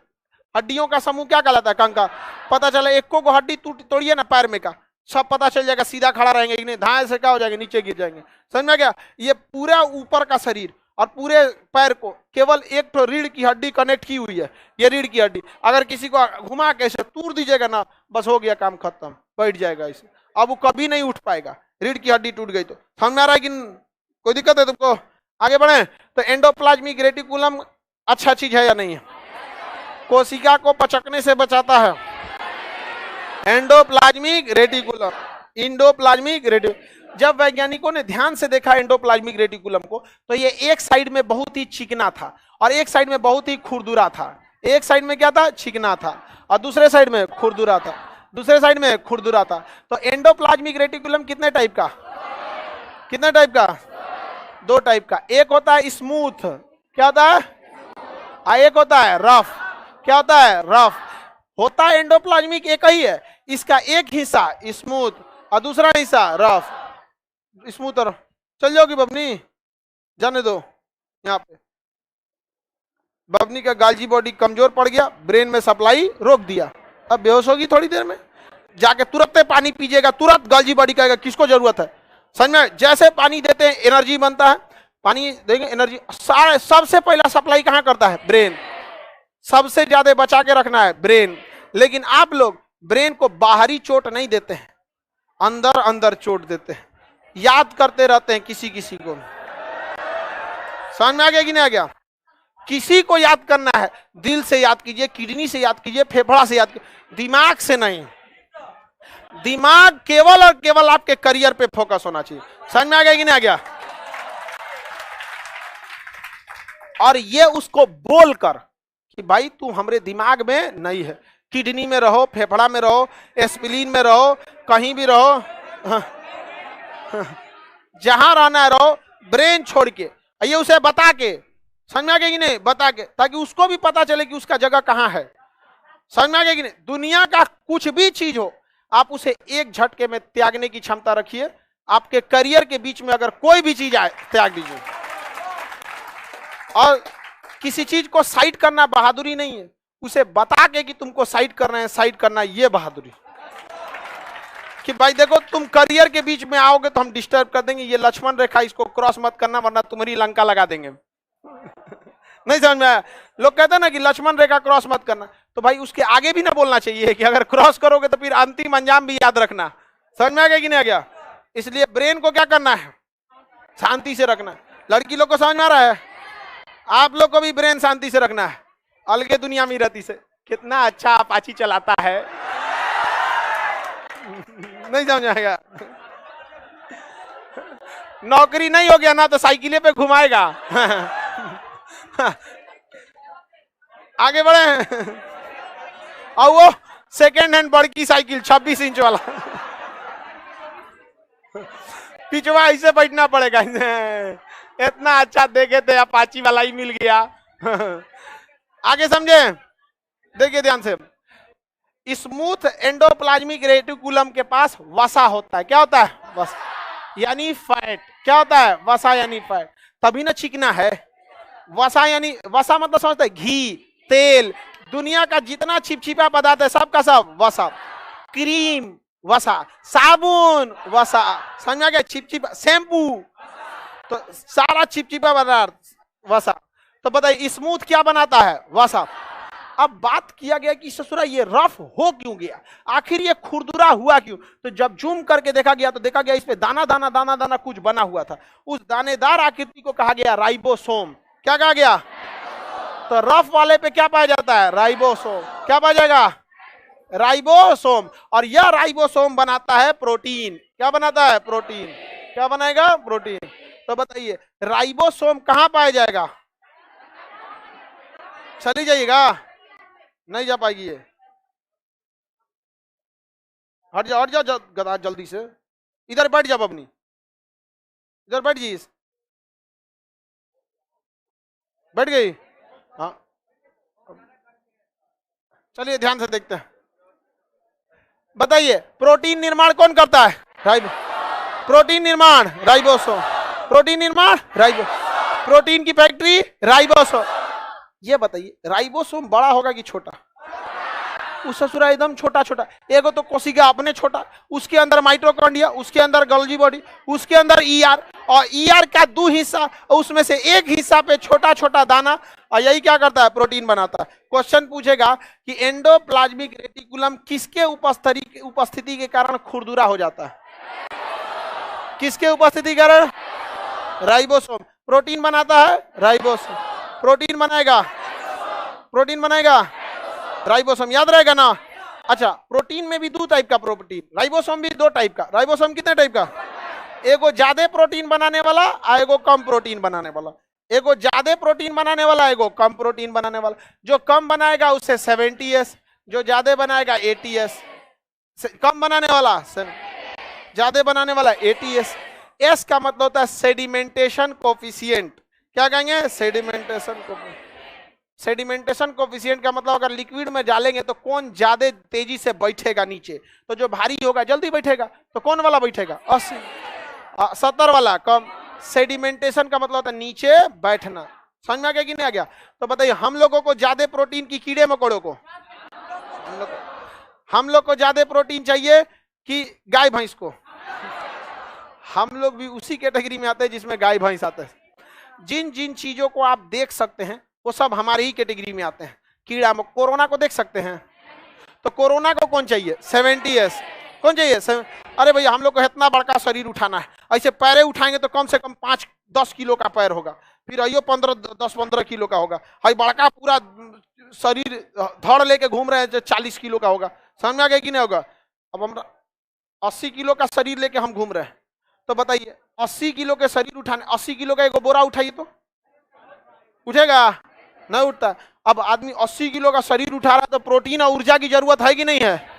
हड्डियों का समूह क्या कहलाता है? कंकाल। पता चला एको को हड्डी तोड़िए ना पैर में का, सब पता चल जाएगा, सीधा खड़ा रहेंगे कि नहीं, धाए से क्या हो जाएंगे, नीचे गिर जाएंगे। समझ में गया? ये पूरा ऊपर का शरीर और पूरे पैर को केवल एक तो रीढ़ की हड्डी कनेक्ट की हुई है। ये रीढ़ की हड्डी अगर किसी को घुमा के ऐसे तूर दीजिएगा ना, बस हो गया काम खत्म, बैठ जाएगा इसे, अब वो कभी नहीं उठ पाएगा। रीढ़ की हड्डी टूट गई तो। समझ में आ रहा है कि कोई दिक्कत है तुमको? आगे बढ़े। तो एंडोप्लाज्मिक रेटिकुलम अच्छा चीज है या नहीं है? कोशिका को पचकने से बचाता है एंडोप्लाज्मिक रेटिकुलम। Endoplasmic reticulum. जब वैज्ञानिकों ने ध्यान से देखा एंडोप्लाज्मिक रेटिकुलम को, तो ये एक साइड में बहुत ही चिकना था और एक साइड में बहुत ही खुरदुरा था। एक साइड में क्या था? चिकना था, और दूसरे साइड में खुरदुरा था। दूसरे साइड में खुरदुरा था। तो एंडोप्लाज्मिक रेटिकुलम कितने टाइप का? कितने टाइप का? दो टाइप का। एक होता है स्मूथ, क्या होता है? एक होता है रफ, क्या होता है? रफ। होता है एंडोप्लाज्मिक एक ही है, इसका एक हिस्सा स्मूथ और दूसरा हिस्सा रफ। स्मूथ और चल जाओगी बबनी, जाने दो। यहाँ पे बबनी का गाल्जी बॉडी कमजोर पड़ गया, ब्रेन में सप्लाई रोक दिया, अब बेहोश होगी थोड़ी देर में। जाके तुरंत पानी पीजिएगा, तुरंत गाल्जी बॉडी कहेगा किसको जरूरत है। समझ में? जैसे पानी देते हैं एनर्जी बनता है, पानी देंगे एनर्जी। सारे सबसे पहला सप्लाई कहाँ करता है? ब्रेन। सबसे ज्यादा बचा के रखना है ब्रेन। लेकिन आप लोग ब्रेन को बाहरी चोट नहीं देते हैं, अंदर अंदर चोट देते हैं, याद करते रहते हैं किसी किसी को। समझ में आ गया कि नहीं आ गया? किसी को याद करना है, दिल से याद कीजिए, किडनी से याद कीजिए, फेफड़ा से याद कीजिए, दिमाग से नहीं। दिमाग केवल और केवल आपके करियर पे फोकस होना चाहिए। समझ में आ गया कि नहीं आ गया? और ये उसको बोलकर कि भाई तू हमारे दिमाग में नहीं है, किडनी में रहो, फेफड़ा में रहो, एस्पिलिन में रहो, कहीं भी रहो, जहां रहना है रहो, ब्रेन छोड़ के। ये उसे बता के, समझ में आ गया कि नहीं? बता के, ताकि उसको भी पता चले कि उसका जगह कहां है। समझ में आ गया कि नहीं? दुनिया का कुछ भी चीज हो, आप उसे एक झटके में त्यागने की क्षमता रखिए। आपके करियर के बीच में अगर कोई भी चीज आए, त्याग दीजिए। और किसी चीज को साइड करना बहादुरी नहीं है, उसे बता के कि तुमको साइड करना है, साइड करना है, ये बहादुरी। कि भाई देखो तुम करियर के बीच में आओगे तो हम डिस्टर्ब कर देंगे, ये लक्ष्मण रेखा, इसको क्रॉस मत करना वरना तुम्हारी लंका लगा देंगे। नहीं समझ में आया? लोग कहते हैं ना कि लक्ष्मण रेखा क्रॉस मत करना, तो भाई उसके आगे भी ना बोलना चाहिए कि अगर क्रॉस करोगे तो फिर अंतिम अंजाम भी याद रखना। समझ में आ गया कि नहीं आ गया? इसलिए ब्रेन को क्या करना है? शांति से रखना। लड़की लोग को समझ में आ रहा है? आप लोग को भी ब्रेन शांति से रखना है। अलगे दुनिया में रहती से कितना अच्छा अपाची चलाता है, नहीं समझ आएगा? नौकरी नहीं हो गया ना तो साइकिले पे घुमाएगा। आगे बढ़े। और वो सेकेंड हैंड बड़की साइकिल 26 इंच वाला पिछवा ऐसे बैठना पड़ेगा। इतना अच्छा देखे थे, अपाची वाला ही मिल गया। आगे समझे, देखिए ध्यान से। स्मूथ एंडोप्लाज्मिक रेटिकुलम के पास वसा होता है। क्या होता है? वसा यानी फैट। क्या होता है? वसा यानी फैट। तभी ना चिकना है। वसा यानी, वसा मतलब समझते हैं घी, तेल, दुनिया का जितना छिपछिपा पदार्थ है सबका सब वसा। क्रीम वसा, साबुन वसा, समझा गया? छिपछिपा शैम्पू, तो सारा छिपछिपा पदार्थ वसा। तो बताइए स्मूथ क्या बनाता है? वसा। अब बात किया गया कि ससुरा ये रफ हो क्यों गया, आखिर ये खुरदुरा हुआ क्यों? तो जब जूम करके देखा गया तो देखा गया इस पे दाना दाना दाना दाना कुछ बना हुआ था। उस दानेदार आकृति को कहा गया राइबोसोम। क्या कहा गया? तो रफ वाले पे क्या पाया जाता है? राइबोसोम। क्या पाया जाएगा? राइबोसोम। और यह राइबोसोम बनाता है प्रोटीन। क्या बनाता है? प्रोटीन। क्या बनाएगा? प्रोटीन। तो बताइए राइबोसोम कहां पाया जाएगा? चली जाइएगा, नहीं जा पाएगी ये। हट जाओ गधा जल्दी से। इधर बैठ जाओ, अपनी इधर बैठ जी। बैठ गई? हाँ, चलिए ध्यान से देखते हैं। बताइए प्रोटीन निर्माण कौन करता है? राइबो। प्रोटीन निर्माण राइबोसोम। प्रोटीन निर्माण राइबो। प्रोटीन की फैक्ट्री राइबोसोम। ये बताइए राइबोसोम बड़ा होगा कि छोटा? उस ससुरा एकदम छोटा छोटा। एगो तो कोशिका अपने छोटा, उसके अंदर माइटोकॉन्ड्रिया, उसके अंदर गोल्गी बॉडी, उसके अंदर ईआर, और ईआर का 2 हिस्सा, उसमें से एक हिस्सा पे छोटा छोटा दाना, और यही क्या करता है? प्रोटीन बनाता है। क्वेश्चन पूछेगा कि एंडोप्लाज्मिक रेटिकुलम किसके उपस्थिति के कारण खुरदुरा हो जाता है? किसके उपस्थिति के कारण? राइबोसोम। प्रोटीन बनाता है राइबोसोम। प्रोटीन बनाएगा, प्रोटीन बनाएगा राइबोसोम। याद रहेगा ना? अच्छा, प्रोटीन में भी 2 टाइप का प्रोटीन, राइबोसोम भी 2 टाइप का। राइबोसोम कितने टाइप का? एगो ज्यादा प्रोटीन बनाने वाला और एगो कम प्रोटीन बनाने वाला। एगो ज्यादा प्रोटीन बनाने वाला, एगो कम प्रोटीन बनाने वाला। जो कम बनाएगा उससे 70s, जो ज्यादा बनाएगा 80s। कम बनाने वाला, ज्यादा बनाने वाला 80s। एस का मतलब होता है सेडिमेंटेशन कोफिशिएंट। क्या कहेंगे? Sedimentation coefficient. सेडिमेंटेशन कोफिशिएंट का मतलब अगर लिक्विड में डालेंगे तो कौन ज्यादा तेजी से बैठेगा नीचे, तो जो भारी होगा जल्दी बैठेगा, तो कौन वाला बैठेगा? 80। 70 वाला कम। सेडिमेंटेशन का मतलब होता है नीचे बैठना। समझ में आ गया कि नहीं आ गया? तो बताइए हम लोगों को ज्यादा प्रोटीन की कीड़े मकोड़ों को, हम लोग को ज्यादा प्रोटीन चाहिए कि गाय भैंस को? हम लोग भी उसी कैटेगरी में आते हैं जिसमें गाय भैंस आते हैं। जिन जिन चीजों को आप देख सकते हैं वो सब हमारी ही कैटेगरी में आते हैं। कीड़ा में कोरोना को देख सकते हैं, तो कोरोना को कौन चाहिए? 70s। कौन चाहिए? अरे भैया हम लोग को इतना बड़का शरीर उठाना है, ऐसे पैरे उठाएंगे तो कम से कम 5-10 किलो का पैर होगा, फिर अयो 10-15 किलो का होगा। हाई बड़का पूरा शरीर धड़ लेके घूम रहे हैं जो 40 किलो का होगा। समझ में आ गया कि नहीं होगा? अब हम 80 किलो का शरीर लेके हम घूम रहे हैं, तो बताइए 80 किलो के शरीर उठाने, 80 किलो का एक बोरा उठाइए तो उठेगा? नहीं उठता। अब आदमी 80 किलो का शरीर उठा रहा है तो प्रोटीन और ऊर्जा की जरूरत है कि नहीं है?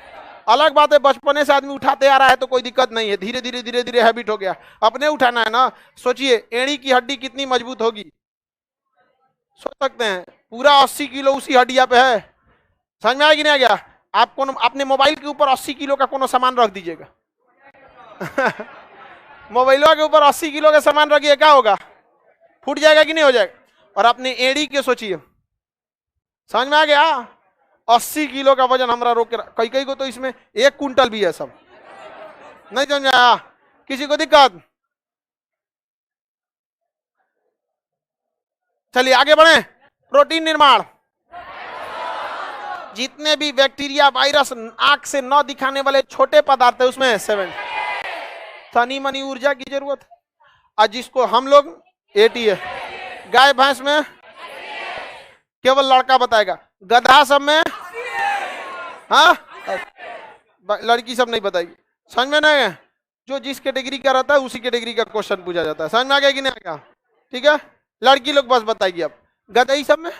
अलग बात है बचपने से आदमी उठाते आ रहा है तो कोई दिक्कत नहीं है, धीरे धीरे हैबिट हो गया। अपने उठाना है ना। सोचिए एड़ी की हड्डी कितनी मजबूत होगी, सोच सकते हैं? पूरा 80 किलो उसी हड्डिया पे है। समझ में आया कि नहीं आ गया? आप कौन अपने मोबाइल के ऊपर 80 किलो का कोनो सामान रख दीजिएगा मोबाइलों के ऊपर 80 किलो का सामान रखिए, क्या होगा? फूट जाएगा कि नहीं हो जाएगा? और अपने एड़ी के सोचिए। समझ में आ गया? 80 किलो का वजन हमारा रोक के, कई कई को तो इसमें 1 कुंटल भी है। सब नहीं समझ आया? किसी को दिक्कत? चलिए आगे बढ़े। प्रोटीन निर्माण, जितने भी बैक्टीरिया, वायरस, आंख से न दिखाने वाले छोटे पदार्थ है उसमें 7 तनी मनी ऊर्जा की जरूरत है, और जिसको हम लोग 80 है। गाय भैंस में केवल लड़का बताएगा, गधा सब में हाँ लड़की सब नहीं बताएगी। समझ में नहीं है? जो जिस कैटेगरी का रहता है उसी कैटेगरी का क्वेश्चन पूछा जाता है। समझ में आ गया कि नहीं आ गया? ठीक है, लड़की लोग बस बताएगी। अब गधई सब में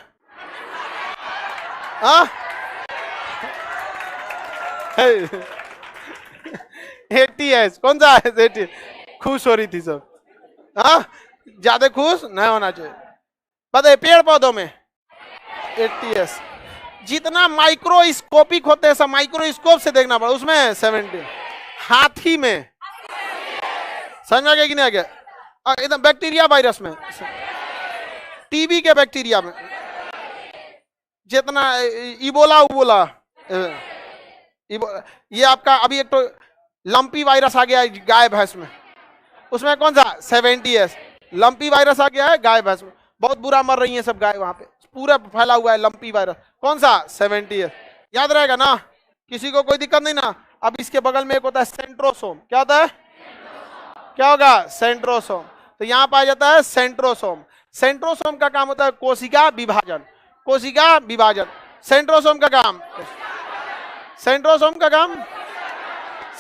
हाँ ATS कौन सा है? ATS खुश हो रही थी सब। हाँ, ज्यादा खुश नहीं होना चाहिए। पता है पेड़ पौधों में 80s, जितना माइक्रोस्कोपिक होते हैं सब माइक्रोस्कोप से देखना पड़ा, उसमें 70। हाथी में समझ में आ गया कि नहीं आ गया? एकदम बैक्टीरिया वायरस में, टीबी के बैक्टीरिया में, जितना इबोला उबोला, ये आपका अभी एक तो लंपी वायरस आ गया है गाय भैंस में, उसमें कौन सा 70s लंपी वायरस आ गया है गाय भैंस में, बहुत बुरा मर रही है सब गाय, वहां पे पूरा फैला हुआ है लंपी वायरस। कौन सा 70s, याद रहेगा ना, किसी को कोई दिक्कत नहीं ना। अब इसके बगल में एक होता है सेंट्रोसोम, क्या होता है? क्या होगा? सेंट्रोसोम। तो यहाँ पाया जाता है सेंट्रोसोम। सेंट्रोसोम का काम होता है कोशिका विभाजन, कोशिका विभाजन। सेंट्रोसोम का काम, सेंट्रोसोम का काम,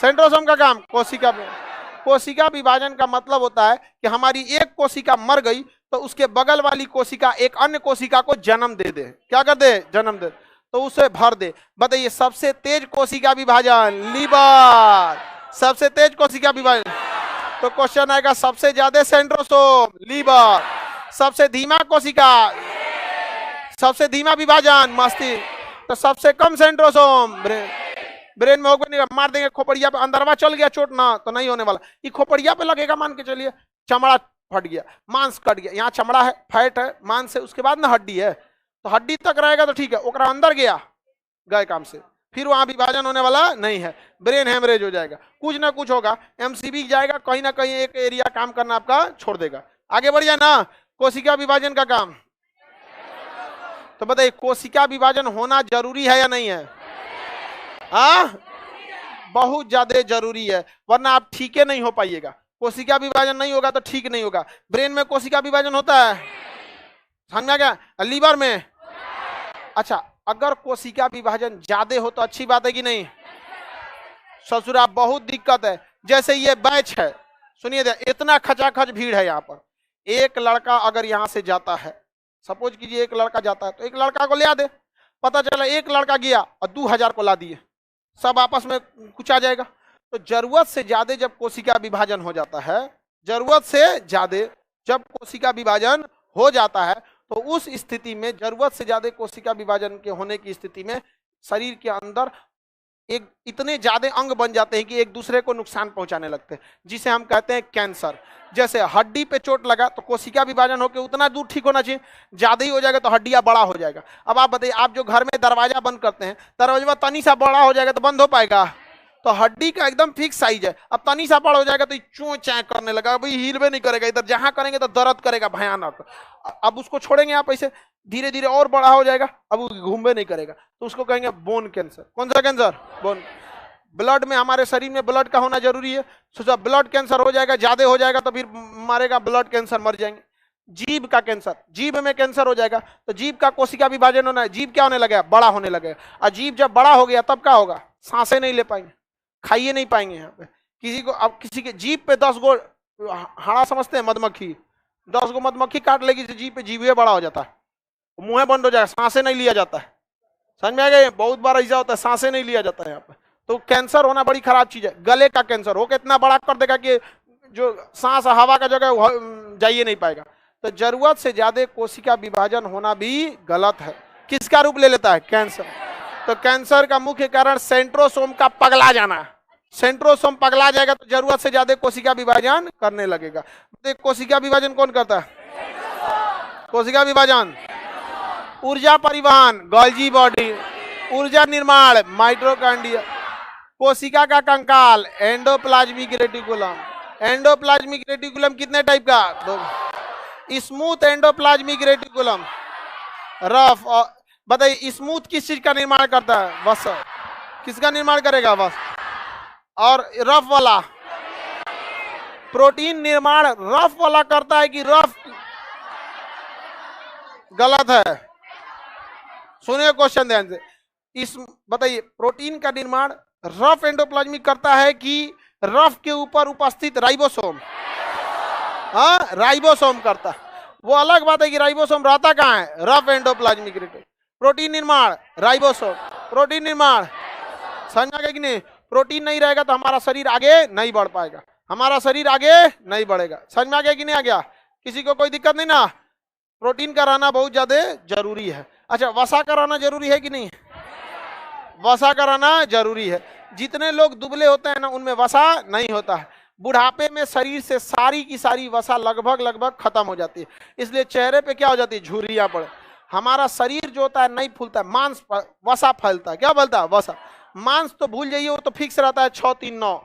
सेंट्रोसोम का काम कोशिका। कोशिका विभाजन का मतलब होता है कि हमारी एक कोशिका मर गई तो उसके बगल वाली कोशिका एक अन्य कोशिका को जन्म दे दे। क्या कर दे? जन्म दे, तो उसे भर दे। बताइए सबसे तेज कोशिका विभाजन लीवर, सबसे तेज कोशिका विभाजन। तो क्वेश्चन आएगा सबसे ज्यादा सेंट्रोसोम लीवर, सबसे धीमा कोशिका, सबसे धीमा विभाजन मस्तिष्क, तो सबसे कम सेंट्रोसोम ब्रेन। ब्रेन में होगा नहीं, मार देंगे खोपड़िया पे, अंदरवा चल गया चोट ना तो नहीं होने वाला, ये खोपड़िया पे लगेगा मान के चलिए, चमड़ा फट गया, मांस कट गया, यहाँ चमड़ा है, फैट है, मांस है, उसके बाद ना हड्डी है, तो हड्डी तक रहेगा तो ठीक है, ओकरा अंदर गया गए काम से, फिर वहां विभाजन होने वाला नहीं है, ब्रेन हेमरेज हो जाएगा, कुछ ना कुछ होगा, एमसीबी जाएगा, कहीं ना कहीं एक एरिया काम करना आपका छोड़ देगा। आगे बढ़ जाए ना, कोशिका विभाजन का काम। तो बताइए कोशिका विभाजन होना जरूरी है या नहीं है? बहुत ज्यादा जरूरी है, वरना आप ठीक नहीं हो पाइएगा। कोशिका विभाजन नहीं होगा तो ठीक नहीं होगा। ब्रेन में कोशिका विभाजन होता है, समझ आ गया? लीवर में, अच्छा अगर कोशिका विभाजन ज्यादा हो तो अच्छी बात है कि नहीं? ससुरा बहुत दिक्कत है। जैसे ये बैच है, सुनिए इतना खचाखच भीड़ है यहाँ पर, एक लड़का अगर यहाँ से जाता है, सपोज कीजिए एक लड़का जाता है, तो एक लड़का को ले आ दे, पता चला एक लड़का गया और 2000 को ला दिए, सब आपस में कुछ आ जाएगा। तो जरूरत से ज्यादा जब कोशिका विभाजन हो जाता है, जरूरत से ज्यादा जब कोशिका विभाजन हो जाता है, तो उस स्थिति में जरूरत से ज्यादा कोशिका विभाजन के होने की स्थिति में शरीर के अंदर एक इतने ज्यादा अंग बन जाते हैं कि एक दूसरे को नुकसान पहुंचाने लगते हैं, जिसे हम कहते हैं कैंसर। जैसे हड्डी पे चोट लगा तो कोशिका विभाजन होकर उतना दूर ठीक होना चाहिए, ज्यादा ही हो जाएगा तो हड्डियां बड़ा हो जाएगा। अब आप बताइए, आप जो घर में दरवाजा बंद करते हैं, दरवाजा तनी सा बड़ा हो जाएगा तो बंद हो पाएगा? तो हड्डी का एकदम फिक्स साइज है, अब तनी सा बड़ा हो जाएगा तो चों चाय करने लगा, भाई हिलवे नहीं करेगा, इधर जहां करेंगे तो दर्द करेगा भयानक। अब उसको छोड़ेंगे आप ऐसे, धीरे धीरे और बड़ा हो जाएगा, अब वो घूमवे नहीं करेगा, तो उसको कहेंगे बोन कैंसर। कौन सा कैंसर? बोन। ब्लड में, हमारे शरीर में ब्लड का होना जरूरी है। सोचा ब्लड कैंसर हो जाएगा, ज्यादा हो जाएगा तो फिर मारेगा, ब्लड कैंसर, मर जाएंगे। जीभ का कैंसर, जीभ में कैंसर हो जाएगा तो जीभ का कोशिका विभाजन होना है, जीभ क्या होने लगेगा? बड़ा होने लगेगा। और जीभ जब बड़ा हो गया तब क्या होगा? सांसें नहीं ले पाएंगे, खाइए नहीं पाएंगे। यहाँ पे किसी को, अब किसी के जीभ पे 10 गो हाड़ा समझते हैं, मधुमक्खी, 10 गो मधुमक्खी काट लेगी तो जीभ पे जीभ बड़ा हो जाता है, मुंह बंद हो जाएगा, सांसें नहीं लिया जाता है। समझ में आ गया? बहुत बार ऐसा होता है, सांसें नहीं लिया जाता है यहाँ पे। तो कैंसर होना बड़ी खराब चीज है। गले का कैंसर हो के इतना बड़ा कर देगा कि जो सांस हवा का जगह जाइए नहीं पाएगा। तो जरूरत से ज्यादा कोशिका विभाजन होना भी गलत है। किसका रूप ले लेता है? कैंसर। तो कैंसर का मुख्य कारण सेंट्रोसोम का पगला जाना। सेंट्रोसोम पगला जाएगा तो जरूरत से ज्यादा कोशिका विभाजन करने लगेगा। कोशिका विभाजन कौन करता है? कोशिका विभाजन, ऊर्जा परिवहन गोल्जी बॉडी, ऊर्जा निर्माण माइटोकॉन्ड्रिया, कोशिका का कंकाल एंडोप्लाज्मिक रेटिकुलम। एंडोप्लाज्मिक रेटिकुलम कितने टाइप का? 2। Smooth endoplasmic reticulum, rough. बताइए स्मूथ किस चीज का निर्माण करता है? बस। किसका निर्माण करेगा? बस। और रफ वाला प्रोटीन निर्माण रफ वाला करता है कि रफ? गलत है। सुनिए क्वेश्चन ध्यान से। इस बताइए प्रोटीन का निर्माण रफ एंडोप्लाज्मिक करता है कि रफ के ऊपर उपस्थित राइबोसोम? हाँ, राइबोसोम करता है। वो अलग बात है कि राइबोसोम रहता कहाँ है? Rough endoplasmic reticulum. प्रोटीन निर्माण राइबोसोम, प्रोटीन निर्माण समझ में आ गया कि नहीं? प्रोटीन नहीं रहेगा तो हमारा शरीर आगे नहीं बढ़ पाएगा, हमारा शरीर आगे नहीं बढ़ेगा। समझ में आ गया कि नहीं आ गया? किसी को कोई दिक्कत नहीं ना? प्रोटीन का रहना बहुत ज्यादा जरूरी है। अच्छा, वसा का रहना जरूरी है कि नहीं? वसा का रहना जरूरी है। जितने लोग दुबले होते हैं ना, उनमें वसा नहीं होता है। बुढ़ापे में शरीर से सारी की सारी वसा लगभग खत्म हो जाती है, इसलिए चेहरे पे क्या हो जाती है? झुर्रियां पड़े। हमारा शरीर जो होता है नहीं फूलता है, मांस वसा फैलता है। क्या फैलता है? वसा। मांस तो भूल जाइए, वो तो फिक्स रहता है 639।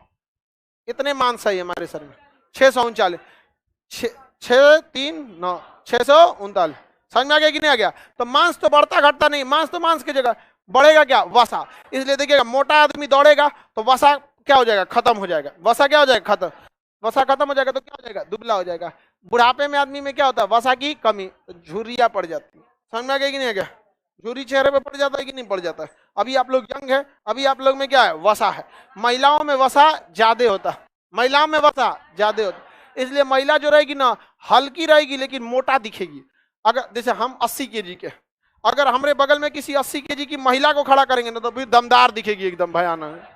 इतने मांस है हमारे शरीर में, 639, 639, 639। समझ में आ गया कि नहीं आ गया? तो मांस तो बढ़ता घटता नहीं, मांस तो मांस की जगह बढ़ेगा क्या? वसा। इसलिए देखिएगा, मोटा आदमी दौड़ेगा तो वसा क्या हो जाएगा? खत्म हो जाएगा। वसा क्या हो जाएगा? खत्म। वसा खत्म हो जाएगा तो क्या हो जाएगा? दुबला हो जाएगा। बुढ़ापे में आदमी में क्या होता है? वसा की कमी, झुर्रियां पड़ जाती है। समझ में आ गया कि नहीं आ गया? झुर्री चेहरे पे पड़ जाता है कि नहीं पड़ जाता है? अभी आप लोग यंग है, अभी आप लोग में क्या है? वसा है। महिलाओं में वसा ज्यादा होता है, महिलाओं में वसा ज्यादा होता है। इसलिए महिला जो रहेगी ना, हल्की रहेगी लेकिन मोटा दिखेगी। अगर जैसे हम 80 केजी के, अगर हमारे बगल में किसी 80 केजी की महिला को खड़ा करेंगे ना, तो फिर दमदार दिखेगी, एकदम भयानक,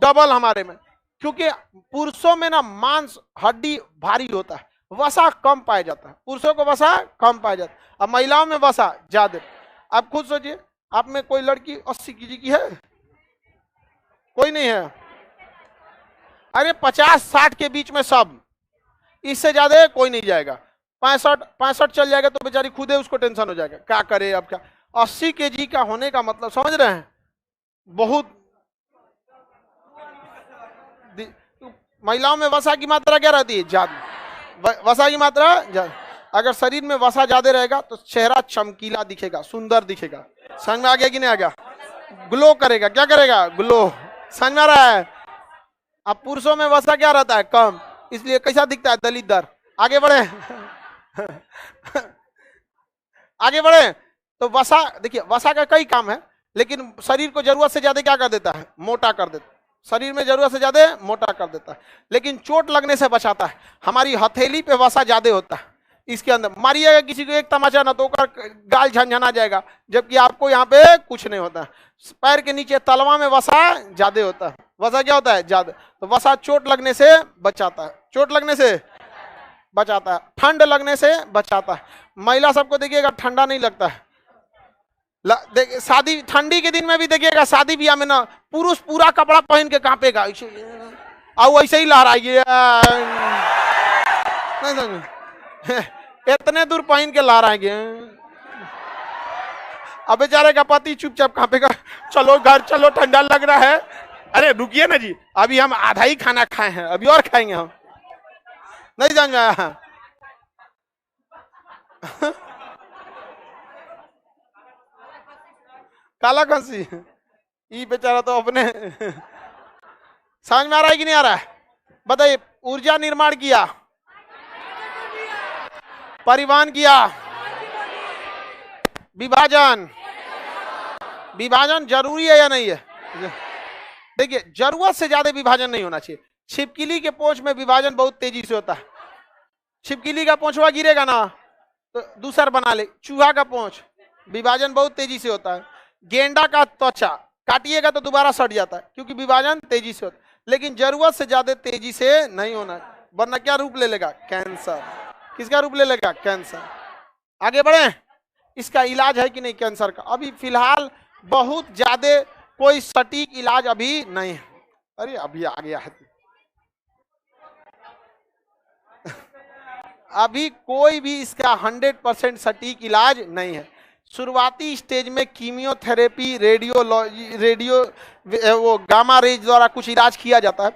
डबल हमारे में। क्योंकि पुरुषों में ना मांस हड्डी भारी होता है, वसा कम पाया जाता है। पुरुषों को वसा कम पाया जाता है, अब महिलाओं में वसा ज्यादा। आप खुद सोचिए, आप में कोई लड़की 80 केजी की है? कोई नहीं है? अरे 50-60 के बीच में सब, इससे ज्यादा कोई नहीं जाएगा। 65 चल जाएगा तो बेचारी खुदे उसको टेंशन हो जाएगा, क्या करे अब क्या। 80 केजी का होने का मतलब समझ रहे हैं? बहुत। महिलाओं में वसा की मात्रा क्या रहती है? ज्यादा। वसा की मात्रा ज्यादा। अगर शरीर में वसा ज्यादा रहेगा तो चेहरा चमकीला दिखेगा, सुंदर दिखेगा। समझ में आ गया कि नहीं आ गया? ग्लो करेगा। क्या करेगा? ग्लो। समझ में आ रहा है? अब पुरुषों में वसा क्या रहता है? कम, इसलिए कैसा दिखता है? दलितदार। आगे बढ़े आगे बढ़े तो वसा, देखिए वसा का कई काम है, लेकिन शरीर को जरूरत से ज्यादा क्या कर देता है? मोटा कर देता है। शरीर में जरूरत से ज्यादा मोटा कर देता है, लेकिन चोट लगने से बचाता है। हमारी हथेली पे वसा ज्यादा होता है, इसके अंदर मारिएगा किसी को एक तमाचा ना, तो गाल झंझना जाएगा, जबकि आपको यहाँ पे कुछ नहीं होता। पैर के नीचे तलवा में वसा ज्यादा होता है। वसा क्या होता है? ज्यादा। तो वसा चोट लगने से बचाता है, चोट लगने से बचाता है, ठंड लगने से बचाता है। महिला सबको देखिएगा ठंडा नहीं लगता है। शादी ठंडी के दिन में भी देखिएगा, शादी ब्याह में ना पुरुष पूरा कपड़ा पहन के कांपेगा, ऐसे ही लहराइए, इतने दूर पहन के लहराएंगे। अब बेचारे का पति चुपचाप कांपेगा, चलो घर चलो, ठंडा लग रहा है। अरे रुकिए ना जी, अभी हम आधा ही खाना खाए हैं, अभी और खाएंगे हम। नहीं जान गया काला खांसी, ये बेचारा तो अपने समझ में आ रहा है कि नहीं आ रहा है? बताइए, ऊर्जा निर्माण किया, परिवहन किया, विभाजन। विभाजन जरूरी है या नहीं है? देखिए, जरूरत से ज्यादा विभाजन नहीं होना चाहिए। छिपकली के पोंछ में विभाजन बहुत तेजी से होता है। छिपकली का पोंछवा गिरेगा ना तो दूसर बना ले। चूहा का पोंछ, विभाजन बहुत तेजी से होता है। गेंडा का त्वचा काटिएगा तो दोबारा सट जाता है, क्योंकि विभाजन तेजी से होता है। लेकिन जरूरत से ज्यादा तेजी से नहीं होना, वरना क्या रूप ले लेगा? कैंसर। किसका रूप ले लेगा? कैंसर। आगे बढ़े, इसका इलाज है कि नहीं कैंसर का? अभी फिलहाल बहुत ज्यादा कोई सटीक इलाज अभी नहीं है। अरे अभी आ गया है अभी कोई भी इसका 100% सटीक इलाज नहीं है। शुरुआती स्टेज में कीमियोथेरेपी, रेडियो वो गामा रेज द्वारा कुछ इलाज किया जाता है।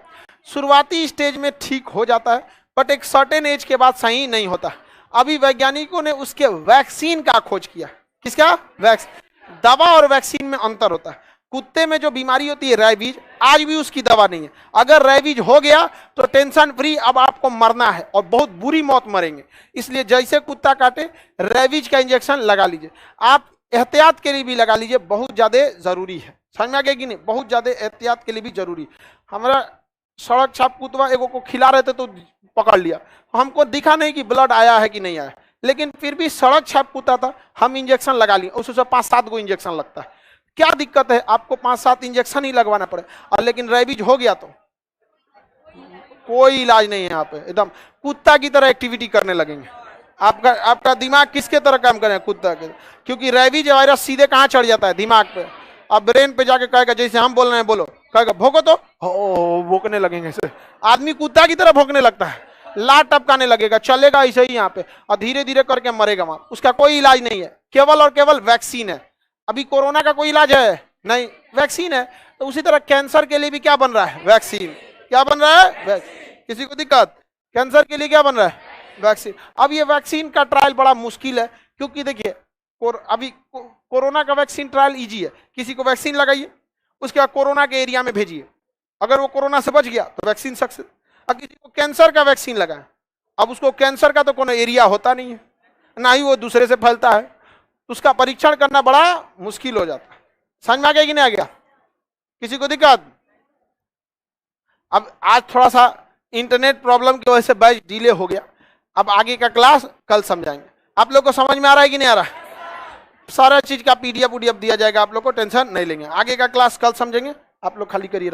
शुरुआती स्टेज में ठीक हो जाता है, बट एक सर्टेन एज के बाद सही नहीं होता। अभी वैज्ञानिकों ने उसके वैक्सीन का खोज किया। किसका? वैक्सीन। दवा और वैक्सीन में अंतर होता है। कुत्ते में जो बीमारी होती है रैबीज, आज भी उसकी दवा नहीं है। अगर रैबीज हो गया तो टेंशन फ्री, अब आपको मरना है और बहुत बुरी मौत मरेंगे। इसलिए जैसे कुत्ता काटे रैबीज का इंजेक्शन लगा लीजिए। आप एहतियात के लिए भी लगा लीजिए, बहुत ज्यादा जरूरी है। समझ में आ गया कि नहीं? बहुत ज्यादा एहतियात के लिए भी जरूरी। हमारा सड़क छाप कुतवा एगो को खिला रहे थे तो पकड़ लिया, हमको दिखा नहीं कि ब्लड आया है कि नहीं आया, लेकिन फिर भी सड़क छाप कुत्ता था, हम इंजेक्शन लगा लिए। उससे 5-7 गो इंजेक्शन लगता है। क्या दिक्कत है, आपको 5-7 इंजेक्शन ही लगवाना पड़े, और लेकिन रेबीज हो गया तो कोई इलाज नहीं है यहाँ पे, एकदम कुत्ता की तरह एक्टिविटी करने लगेंगे। आपका दिमाग किसके तरह काम करेगा, कुत्ता के, क्योंकि रेबीज वायरस सीधे कहाँ चढ़ जाता है, दिमाग पे, अब ब्रेन पे जाके कहेगा, जैसे हम बोल रहे हैं बोलो, कहेगा भोंको तो भोंकने लगेंगे ऐसे, आदमी कुत्ता की तरह भोंकने लगता है, लात टपकाने लगेगा, चलेगा ऐसे ही यहाँ पे, और धीरे धीरे करके मरेगा वहां। उसका कोई इलाज नहीं है, केवल और केवल वैक्सीन है। अभी कोरोना का कोई इलाज है नहीं, वैक्सीन है। तो उसी तरह कैंसर के लिए भी क्या बन रहा है, वैक्सीन। क्या बन रहा है, किसी को दिक्कत, कैंसर के लिए क्या बन रहा है, वैक्सीन। अब ये वैक्सीन का ट्रायल बड़ा मुश्किल है, क्योंकि देखिए अभी कोरोना का वैक्सीन ट्रायल इजी है, किसी को वैक्सीन लगाइए, उसके बाद कोरोना के एरिया में भेजिए, अगर वो कोरोना से बच गया तो वैक्सीन सक्सेस। अब किसी को कैंसर का वैक्सीन लगाए, अब उसको कैंसर का तो कोई एरिया होता नहीं है, ना ही वो दूसरे से फैलता है, उसका परीक्षण करना बड़ा मुश्किल हो जाता है। समझ में आ गया कि नहीं आ गया, किसी को दिक्कत। अब आज थोड़ा सा इंटरनेट प्रॉब्लम की वजह से बैच डिले हो गया, अब आगे का क्लास कल समझाएंगे। आप लोग को समझ में आ रहा है कि नहीं आ रहा है, सारा चीज का पीडीएफ दिया जाएगा, आप लोग को टेंशन नहीं लेंगे, आगे का क्लास कल समझेंगे, आप लोग खाली करिए।